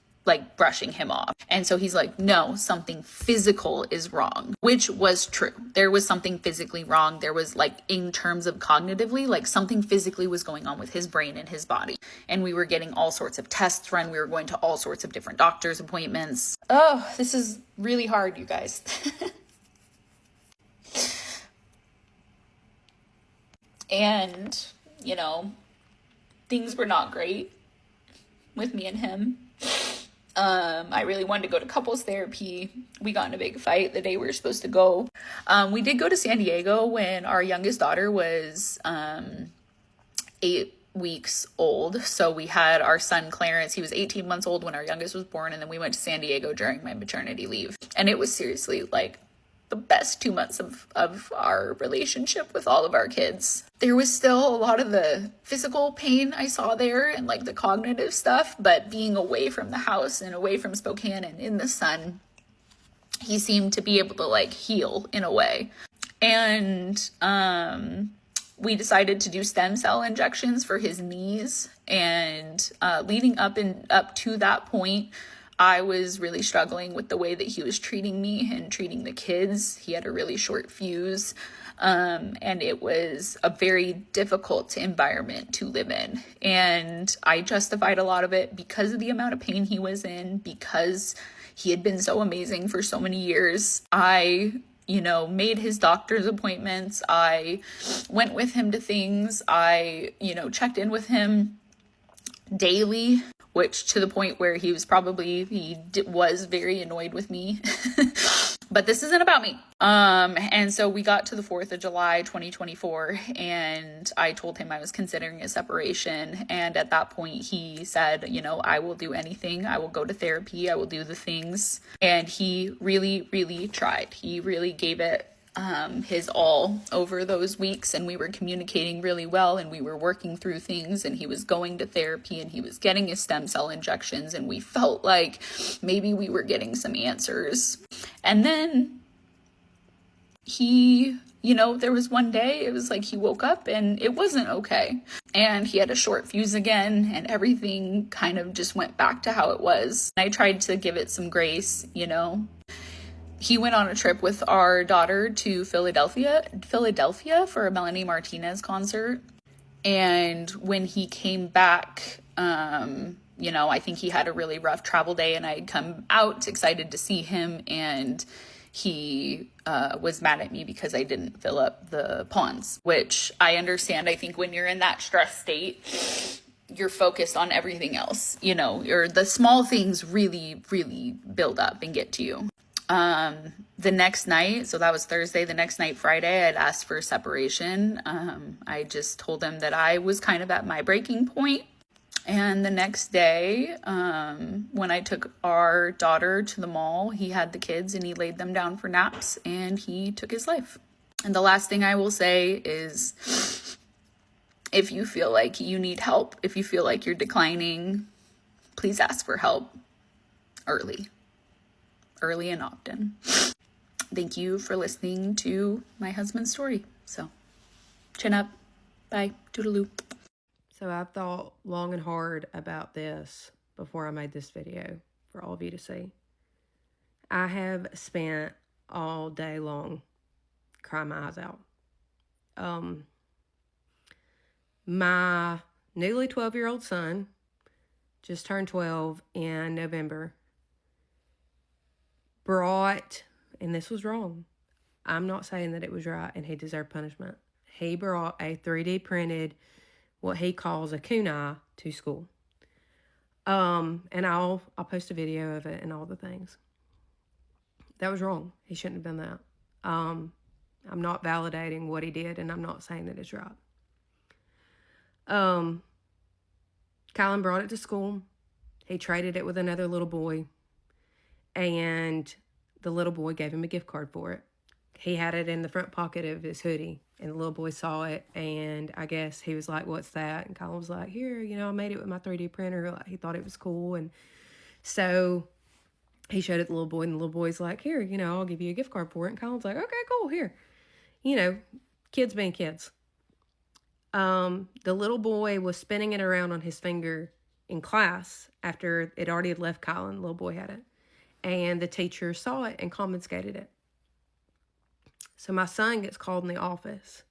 brushing him off. And so he's like, no, something physical is wrong, which was true. There was something physically wrong. There was in terms of cognitively, something physically was going on with his brain and his body. And we were getting all sorts of tests run. We were going to all sorts of different doctor's appointments. Oh, this is really hard, you guys. And, things were not great with me and him. I really wanted to go to couples therapy. We got in a big fight the day we were supposed to go. We did go to San Diego when our youngest daughter was 8 weeks old. So we had our son Clarence. He was 18 months old when our youngest was born. And then we went to San Diego during my maternity leave. And it was seriously the best 2 months of our relationship with all of our kids. There was still a lot of the physical pain I saw there and the cognitive stuff, but being away from the house and away from Spokane and in the sun, he seemed to be able to heal in a way. And we decided to do stem cell injections for his knees. And leading up to that point, I was really struggling with the way that he was treating me and treating the kids. He had a really short fuse, and it was a very difficult environment to live in. And I justified a lot of it because of the amount of pain he was in, because he had been so amazing for so many years. I made his doctor's appointments. I went with him to things. I, checked in with him daily, which to the point where he was very annoyed with me. But this isn't about me. And so we got to the 4th of July, 2024, and I told him I was considering a separation. And at that point he said, I will do anything. I will go to therapy. I will do the things. And he really, really tried. He really gave it his all over those weeks, and we were communicating really well, and we were working through things, and he was going to therapy, and he was getting his stem cell injections, and we felt like maybe we were getting some answers. And then he, there was one day, it was he woke up and it wasn't okay, and he had a short fuse again, and everything kind of just went back to how it was. I tried to give it some grace. He went on a trip with our daughter to Philadelphia for a Melanie Martinez concert. And when he came back, I think he had a really rough travel day, and I had come out excited to see him, and he was mad at me because I didn't fill up the ponds, which I understand. I think when you're in that stress state, you're focused on everything else, or the small things really, really build up and get to you. The next night, so that was Thursday, the next night, Friday, I'd asked for a separation. I just told him that I was kind of at my breaking point. And the next day, when I took our daughter to the mall, he had the kids and he laid them down for naps and he took his life. And the last thing I will say is, if you feel like you need help, if you feel like you're declining, please ask for help early and often. Thank you for listening to my husband's story. So, chin up. Bye. Toodaloo. So I've thought long and hard about this before I made this video for all of you to see. I have spent all day long crying my eyes out. My newly 12-year-old son just turned 12 in November. Brought, and this was wrong, I'm not saying that it was right and he deserved punishment. He brought a 3D printed, what he calls a kunai, to school. And I'll post a video of it and all the things. That was wrong. He shouldn't have done that. I'm not validating what he did, and I'm not saying that it's right. Kylan brought it to school. He traded it with another little boy, and the little boy gave him a gift card for it. He had it in the front pocket of his hoodie, and the little boy saw it, and I guess he was like, "What's that?" And Kylan was like, "Here, I made it with my 3D printer." Like, he thought it was cool, and so he showed it to the little boy, and the little boy's like, "Here, I'll give you a gift card for it." And Kylan's like, "Okay, cool, here." Kids being kids. The little boy was spinning it around on his finger in class after it already had left Kylan. The little boy had it. And the teacher saw it and confiscated it. So my son gets called in the office,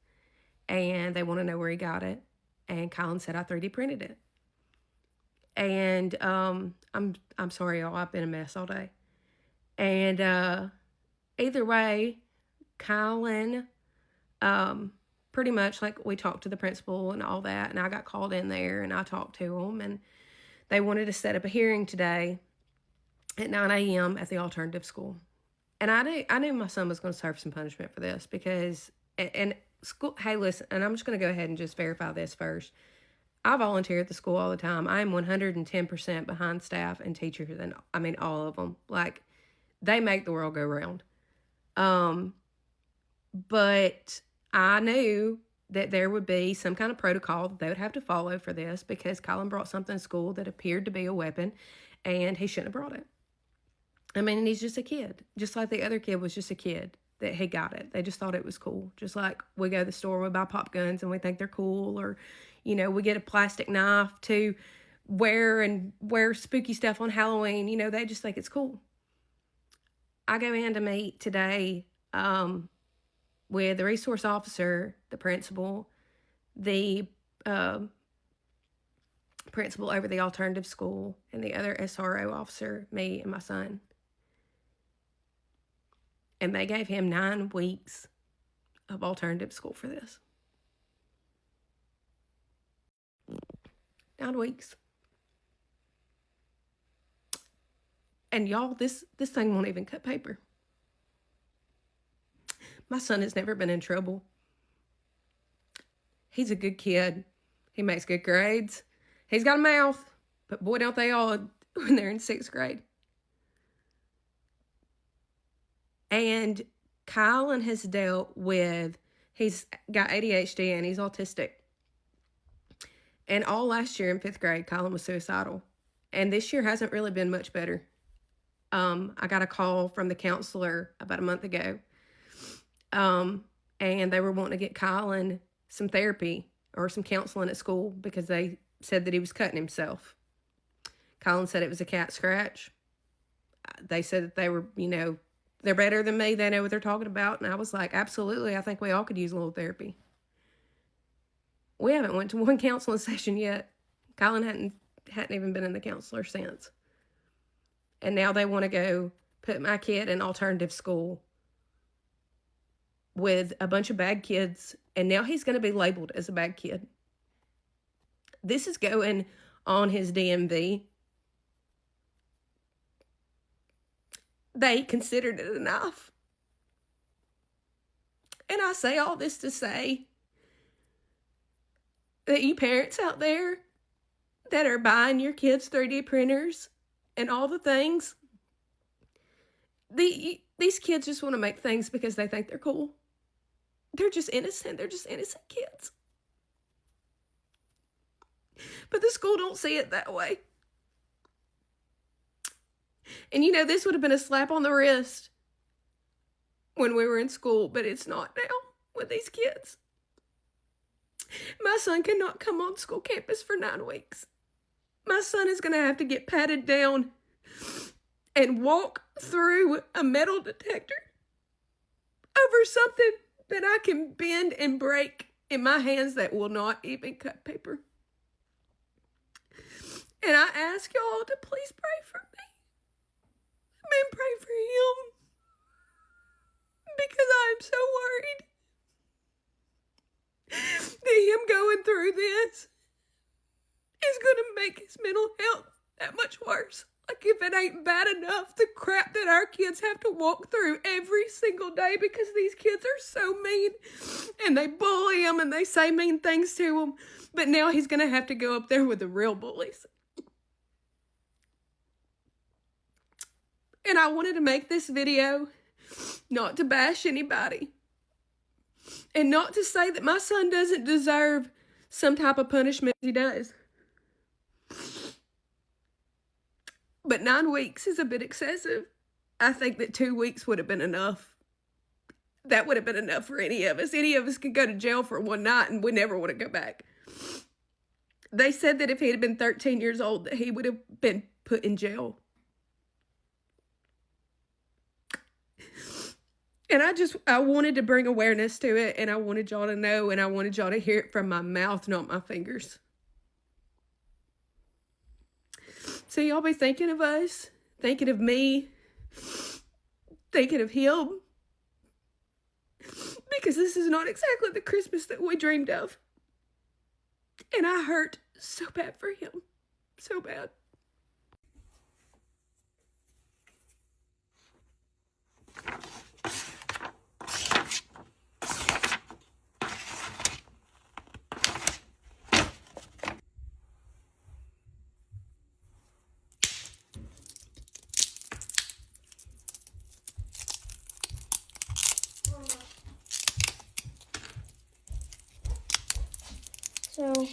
and they want to know where he got it. And Kylan said, "I 3D printed it." And I'm sorry, y'all. I've been a mess all day. And either way, Kylan, pretty much, like, we talked to the principal and all that, and I got called in there and I talked to them, and they wanted to set up a hearing today at 9 a.m. at the alternative school. And I knew my son was going to serve some punishment for this because, and school, hey, listen, and I'm just going to go ahead and just verify this first. I volunteer at the school all the time. I am 110% behind staff and teachers, and I mean all of them. Like, they make the world go round. But I knew that there would be some kind of protocol that they would have to follow for this because Kylan brought something to school that appeared to be a weapon, and he shouldn't have brought it. I mean, he's just a kid. Just like the other kid was just a kid that he got it. They just thought it was cool. Just like we go to the store, we buy pop guns and we think they're cool, or, we get a plastic knife to wear spooky stuff on Halloween. They just think it's cool. I go in to meet today with the resource officer, the principal, the principal over the alternative school, and the other SRO officer, me and my son. And they gave him 9 weeks of alternative school for this. 9 weeks. And y'all, this thing won't even cut paper. My son has never been in trouble. He's a good kid. He makes good grades. He's got a mouth, but boy, don't they all when they're in 6th grade. And Kylan has dealt with, he's got ADHD and he's autistic. And all last year in 5th grade, Kylan was suicidal. And this year hasn't really been much better. I got a call from the counselor about a month ago. And they were wanting to get Kylan some therapy or some counseling at school because they said that he was cutting himself. Kylan said it was a cat scratch. They said that they were, they're better than me. They know what they're talking about. And I was like, absolutely. I think we all could use a little therapy. We haven't went to one counseling session yet. Kylan hadn't even been in the counselor since. And now they want to go put my kid in alternative school with a bunch of bad kids. And now he's going to be labeled as a bad kid. This is going on his DMV. they considered it enough. And I say all this to say that you parents out there that are buying your kids 3D printers and all the things, these kids just want to make things because they think they're cool. They're just innocent. They're just innocent kids. But the school don't see it that way. And you know, this would have been a slap on the wrist when we were in school, but it's not now with these kids. My son cannot come on school campus for 9 weeks. My son is going to have to get patted down and walk through a metal detector over something that I can bend and break in my hands that will not even cut paper. And I ask y'all to please pray for me. And pray for him. Because I'm so worried that him going through this is going to make his mental health that much worse. Like, if it ain't bad enough, the crap that our kids have to walk through every single day because these kids are so mean and they bully him and they say mean things to him. But now he's going to have to go up there with the real bullies. And I wanted to make this video not to bash anybody and not to say that my son doesn't deserve some type of punishment. He does. But 9 weeks is a bit excessive. I think that 2 weeks would have been enough. That would have been enough for any of us. Any of us could go to jail for one night and we never want to go back. They said that if he had been 13 years old, that he would have been put in jail. And I wanted to bring awareness to it, and I wanted y'all to know, and I wanted y'all to hear it from my mouth, not my fingers. So y'all be thinking of us, thinking of me, thinking of him. Because this is not exactly the Christmas that we dreamed of. And I hurt so bad for him. So bad. So,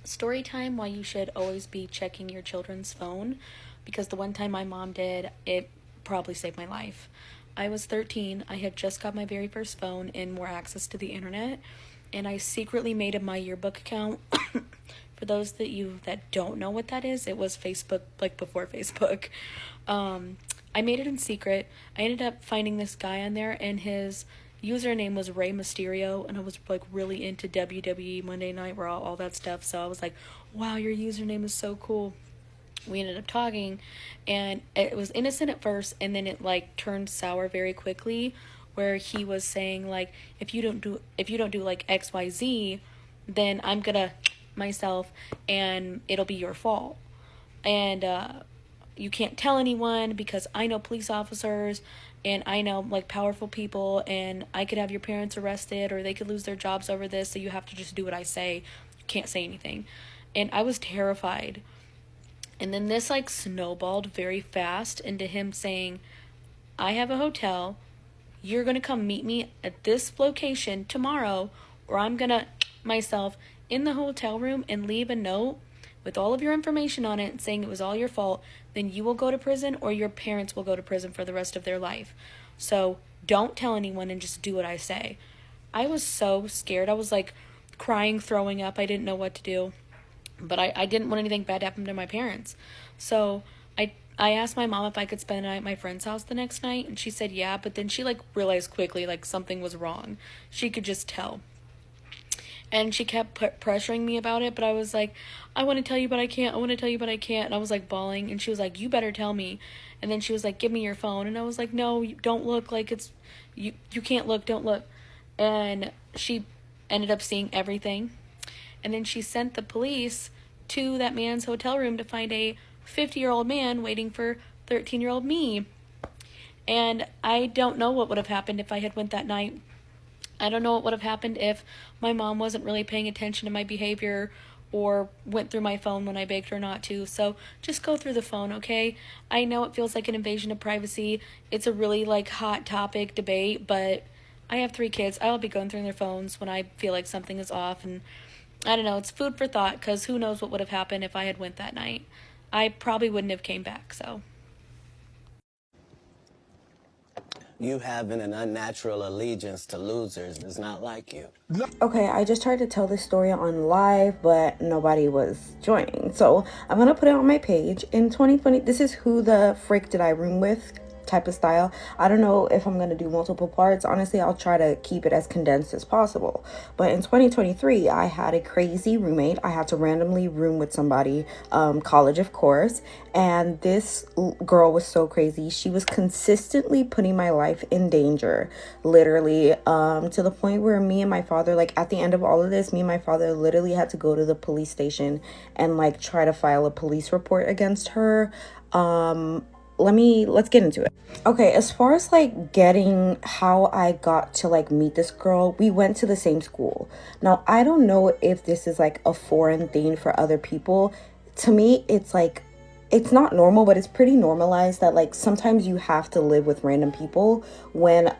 story time, why you should always be checking your children's phone, because the one time my mom did, it probably saved my life. I was 13, I had just got my very first phone and more access to the internet, and I secretly made up my yearbook account. For those that don't know what that is, it was Facebook, like before Facebook. I made it in secret. I ended up finding this guy on there, and his username was Rey Mysterio, and I was like really into WWE Monday Night Raw, all that stuff. So I was like, wow, your username is so cool. We ended up talking, and it was innocent at first, and then it like turned sour very quickly, where he was saying like, if you don't do like XYZ, then I'm gonna myself and it'll be your fault, and you can't tell anyone because I know police officers and I know like powerful people, and I could have your parents arrested or they could lose their jobs over this, so you have to just do what I say. You can't say anything. And I was terrified. And then this like snowballed very fast into him saying, I have a hotel, you're gonna come meet me at this location tomorrow, or I'm gonna myself in the hotel room and leave a note with all of your information on it saying it was all your fault. Then you will go to prison, or your parents will go to prison for the rest of their life. So don't tell anyone and just do what I say. I was so scared. I was like crying, throwing up. I didn't know what to do. But I didn't want anything bad to happen to my parents. So I asked my mom if I could spend the night at my friend's house the next night, and she said yeah, but then she like realized quickly like something was wrong. She could just tell. And she kept pressuring me about it, but I was like, I want to tell you, but I can't. I want to tell you, but I can't. And I was like bawling, and she was like, you better tell me. And then she was like, give me your phone. And I was like, no, don't look. Like, it's, you can't look. Don't look. And she ended up seeing everything. And then she sent the police to that man's hotel room to find a 50-year-old man waiting for 13-year-old me. And I don't know what would have happened if I had went that night. I don't know what would have happened if my mom wasn't really paying attention to my behavior or went through my phone when I begged her not to. So just go through the phone, okay? I know it feels like an invasion of privacy. It's a really like hot topic debate, but I have 3 kids. I'll be going through their phones when I feel like something is off, and I don't know, it's food for thought, because who knows what would have happened if I had went that night. I probably wouldn't have came back, so. You having an unnatural allegiance to losers is not like you. Okay, I just tried to tell this story on live, but nobody was joining. So I'm gonna put it on my page. In 2020, this is who the frick did I room with type of style. I don't know if I'm gonna do multiple parts. Honestly, I'll try to keep it as condensed as possible. But in 2023, I had a crazy roommate. I had to randomly room with somebody, college of course, and this girl was so crazy. She was consistently putting my life in danger, literally, to the point where me and my father, like at the end of all of this, me and my father literally had to go to the police station and like try to file a police report against her. Let's get into it. Okay, as far as like getting how I got to like meet this girl, we went to the same school. Now, I don't know if this is like a foreign thing for other people. To me, it's like, it's not normal, but it's pretty normalized that like sometimes you have to live with random people when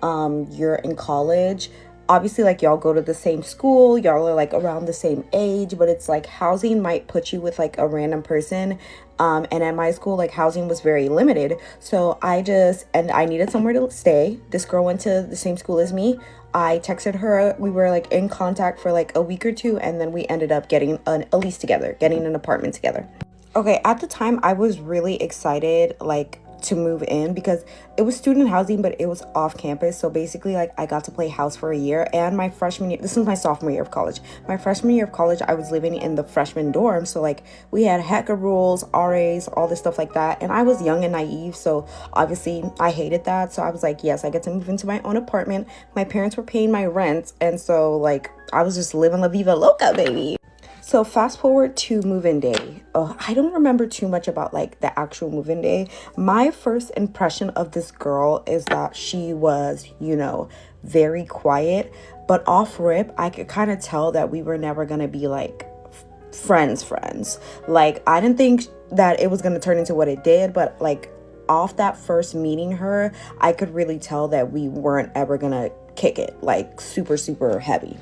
you're in college. Obviously, like y'all go to the same school, y'all are like around the same age, but it's like housing might put you with like a random person. And at my school, like housing was very limited. So I needed somewhere to stay. This girl went to the same school as me. I texted her. We were like in contact for like a week or two, and then we ended up getting a lease together, getting an apartment together. Okay, at the time I was really excited like to move in because it was student housing, but it was off campus. So basically like I got to play house for a year, and my freshman year, this was my sophomore year of college. My freshman year of college, I was living in the freshman dorm. So like we had hecka rules, RAs, all this stuff like that. And I was young and naive. So obviously I hated that. So I was like, yes, I get to move into my own apartment. My parents were paying my rent. And so like I was just living la viva loca, baby. So fast forward to move-in day. I don't remember too much about like the actual move-in day. My first impression of this girl is that she was, you know, very quiet, but off rip, I could kind of tell that we were never gonna be like friends. Like I didn't think that it was gonna turn into what it did, but like off that first meeting her, I could really tell that we weren't ever gonna kick it like super heavy.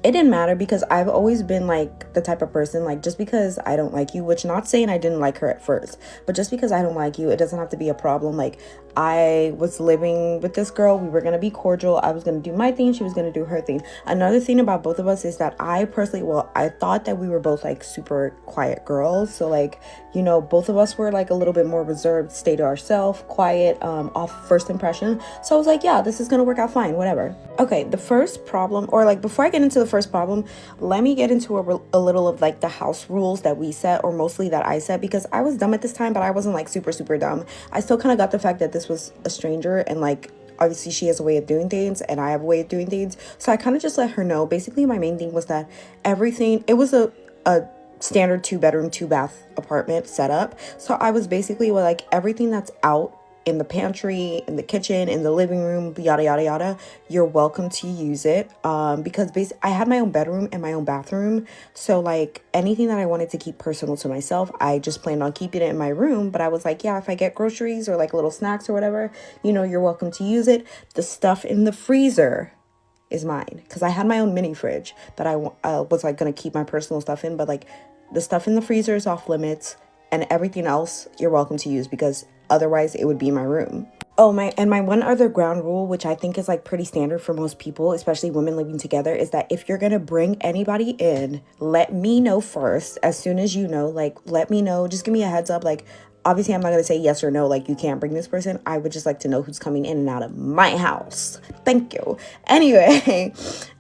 It didn't matter because I've always been like the type of person, like just because I don't like you, which not saying I didn't like her at first, but just because I don't like you, it doesn't have to be a problem. Like I was living with this girl. We were going to be cordial. I was going to do my thing. She was going to do her thing. Another thing about both of us is that I thought that we were both like super quiet girls. So like, you know, both of us were like a little bit more reserved, stay to ourselves, quiet, off first impression. So I was like, yeah, this is going to work out fine, whatever. Okay, the first problem, or like before I get into the first problem, let me get into a little of like the house rules that we set, or mostly that I set, because I was dumb at this time, but I wasn't like super dumb. I still kind of got the fact that this was a stranger, and like obviously she has a way of doing things and I have a way of doing things. So I kind of just let her know. Basically, my main thing was that it was a standard 2-bedroom, 2-bath apartment setup. So I was basically like everything that's out in the pantry, in the kitchen, in the living room, yada yada yada, you're welcome to use it, because I had my own bedroom and my own bathroom. So like anything that I wanted to keep personal to myself, I just planned on keeping it in my room. But I was like, yeah, if I get groceries or like little snacks or whatever, you know, you're welcome to use it. The stuff in the freezer is mine, because I had my own mini fridge that I was like gonna keep my personal stuff in, but like the stuff in the freezer is off limits, and everything else you're welcome to use, because otherwise it would be my room. Oh, my one other ground rule, which I think is like pretty standard for most people, especially women living together, is that if you're gonna bring anybody in, let me know first. As soon as you know, like let me know, just give me a heads up, like Obviously, I'm not going to say yes or no, like, you can't bring this person. I would just like to know who's coming in and out of my house. Thank you. Anyway,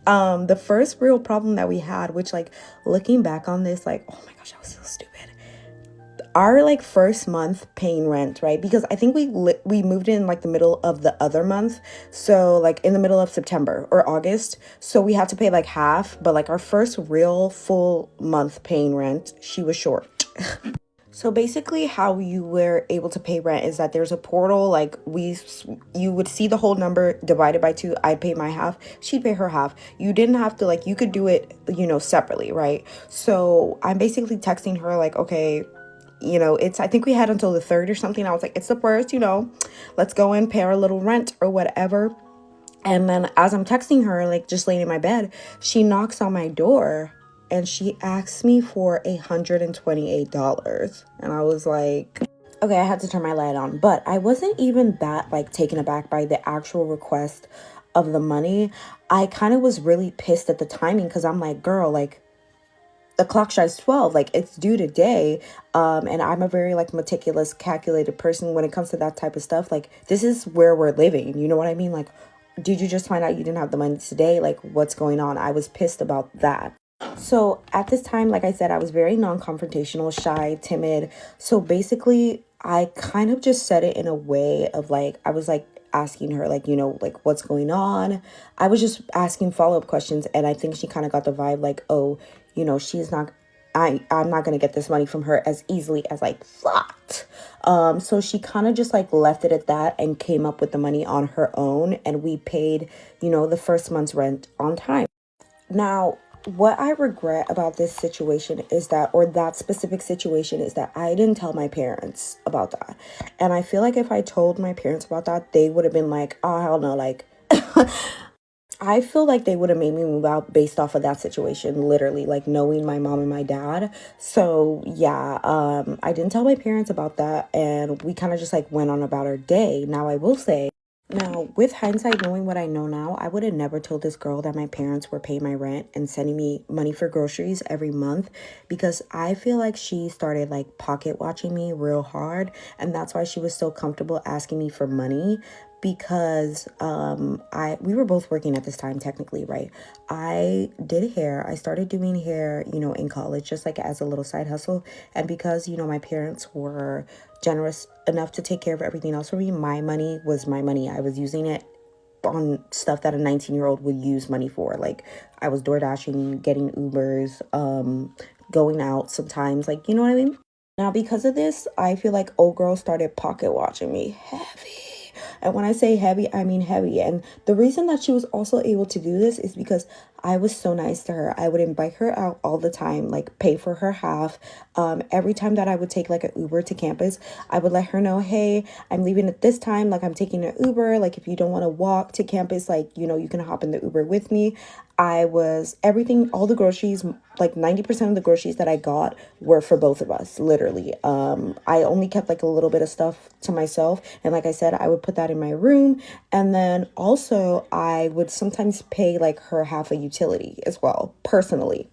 the first real problem that we had, which, like, looking back on this, like, oh my gosh, I was so stupid. Our, like, first month paying rent, right? Because I think we moved in, like, the middle of the other month. So, like, in the middle of September or August. So we had to pay, like, half. But, like, our first real full month paying rent, she was short. So basically how you were able to pay rent is that there's a portal, like, you would see the whole number divided by 2. I'd pay my half, she'd pay her half. You didn't have to, like, you could do it, separately, right? So I'm basically texting her like, okay, I think we had until the 3rd or something. I was like, it's the 1st, let's go and pay our little rent or whatever. And then as I'm texting her, like, just laying in my bed, she knocks on my door and she asks me for $128. And I was like, okay, I had to turn my light on. But I wasn't even that, like, taken aback by the actual request of the money. I kind of was really pissed at the timing because I'm like, girl, like, the clock strikes 12, like, it's due today. And I'm a very, like, meticulous, calculated person when it comes to that type of stuff. Like, this is where we're living, you know what I mean? Like, did you just find out you didn't have the money today? Like, what's going on? I was pissed about that. So at this time, like I said, I was very non-confrontational, shy, timid. So basically, I kind of just said it in a way of, like, I was like asking her, like, like, what's going on? I was just asking follow-up questions, and I think she kind of got the vibe like, oh, she's not, I'm not gonna get this money from her as easily as I thought. So she kind of just, like, left it at that and came up with the money on her own, and we paid, the first month's rent on time. Now, what I regret about this situation is that, or that specific situation, is that I didn't tell my parents about that. And I feel like if I told my parents about that, they would have been like, oh, hell no, like, I feel like they would have made me move out based off of that situation, literally, like, knowing my mom and my dad. So yeah, I didn't tell my parents about that, and we kind of just, like, went on about our day. Now, I will say, now, with hindsight, knowing what I know now, I would have never told this girl that my parents were paying my rent and sending me money for groceries every month, because I feel like she started, like, pocket watching me real hard, and that's why she was so comfortable asking me for money. Because we were both working at this time, technically, right? I did hair. I started doing hair, in college, just, like, as a little side hustle. And because, my parents were generous enough to take care of everything else for me, my money was my money. I was using it on stuff that a 19-year-old would use money for. Like, I was door dashing, getting Ubers, going out sometimes, like, you know what I mean? Now, because of this, I feel like old girl started pocket watching me heavy. And when I say heavy, I mean heavy. And the reason that she was also able to do this is because I was so nice to her. I would invite her out all the time, like, pay for her half. Every time that I would take, like, an Uber to campus, I would let her know, hey, I'm leaving at this time. Like, I'm taking an Uber. Like, if you don't want to walk to campus, like, you can hop in the Uber with me. All the groceries, like 90% of the groceries that I got were for both of us, literally. I only kept, like, a little bit of stuff to myself. And like I said, I would put that in my room. And then also I would sometimes pay, like, her half a utility as well, personally.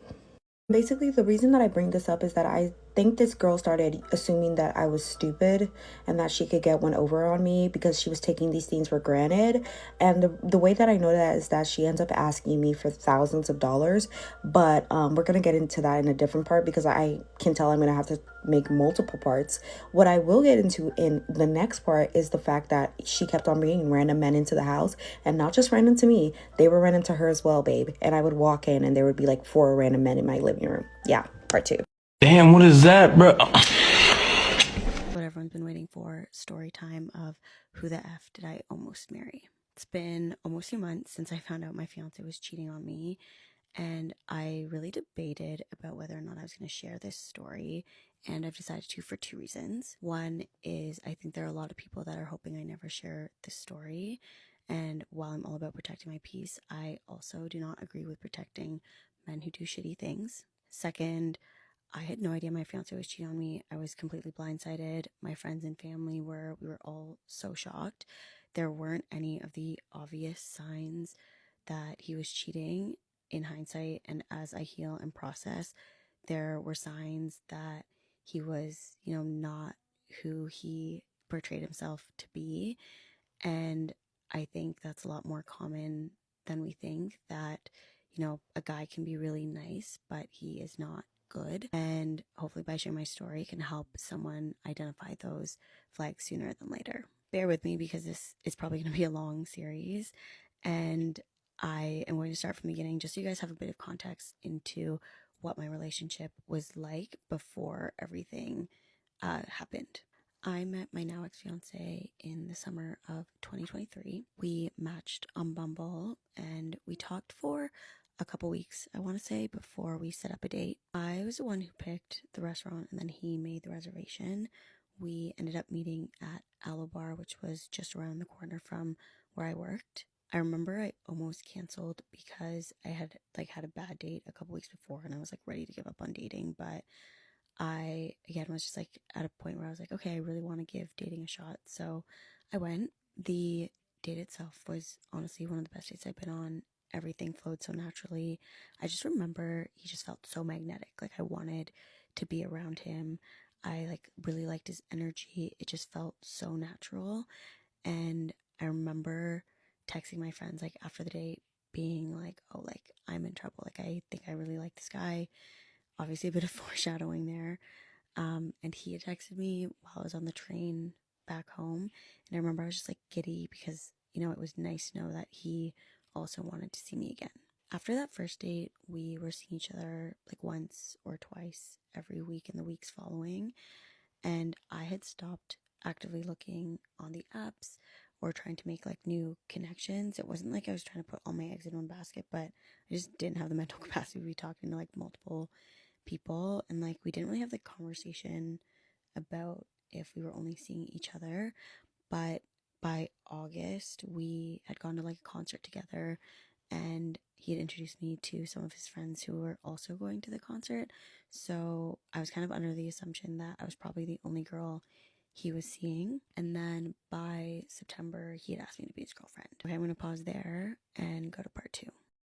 Basically, the reason that I bring this up is that I think this girl started assuming that I was stupid and that she could get one over on me because she was taking these things for granted. And the way that I know that is that she ends up asking me for thousands of dollars. But we're going to get into that in a different part because I can tell I'm going to have to make multiple parts. What I will get into in the next part is the fact that she kept on bringing random men into the house, and not just random to me, they were random to her as well, babe. And I would walk in and there would be, like, 4 random men in my living room. Yeah, part 2. Damn, what is that, bro? What everyone's been waiting for, story time of who the F did I almost marry. It's been almost 2 months since I found out my fiance was cheating on me, and I really debated about whether or not I was going to share this story, and I've decided to for 2 reasons. One is I think there are a lot of people that are hoping I never share this story, and while I'm all about protecting my peace, I also do not agree with protecting men who do shitty things. Second, I had no idea my fiance was cheating on me. I was completely blindsided. My friends and family we were all so shocked. There weren't any of the obvious signs that he was cheating. In hindsight, and as I heal and process, there were signs that he was, not who he portrayed himself to be. And I think that's a lot more common than we think, that, you know, a guy can be really nice, but he is not good. And hopefully by sharing my story can help someone identify those flags sooner than later. Bear with me because this is probably going to be a long series, and I am going to start from the beginning just so you guys have a bit of context into what my relationship was like before everything happened. I met my now ex-fiance in the summer of 2023. We matched on Bumble and we talked for a couple weeks, I want to say, before we set up a date. I was the one who picked the restaurant and then he made the reservation. We ended up meeting at Aloe Bar, which was just around the corner from where I worked. I remember I almost canceled because I had had a bad date a couple weeks before and I was like ready to give up on dating, but I again was just like at a point where I was like, okay, I really want to give dating a shot. So I went. The date itself was honestly one of the best dates I've been on. Everything flowed so naturally. I just remember he just felt so magnetic. Like I wanted to be around him. I really liked his energy. It just felt so natural. And I remember texting my friends after the date being like, oh, I'm in trouble. I think I really like this guy. Obviously a bit of foreshadowing there. And he had texted me while I was on the train back home. And I remember I was just giddy because, it was nice to know that he also wanted to see me again. After that first date, we were seeing each other once or twice every week in the weeks following. And I had stopped actively looking on the apps or trying to make new connections. It wasn't I was trying to put all my eggs in one basket, but I just didn't have the mental capacity to be talking to multiple people, and we didn't really have the conversation about if we were only seeing each other. But by August we had gone to a concert together, and he had introduced me to some of his friends who were also going to the concert. So I was kind of under the assumption that I was probably the only girl he was seeing. And then by September he had asked me to be his girlfriend. Okay, I'm going to pause there and go to part 2.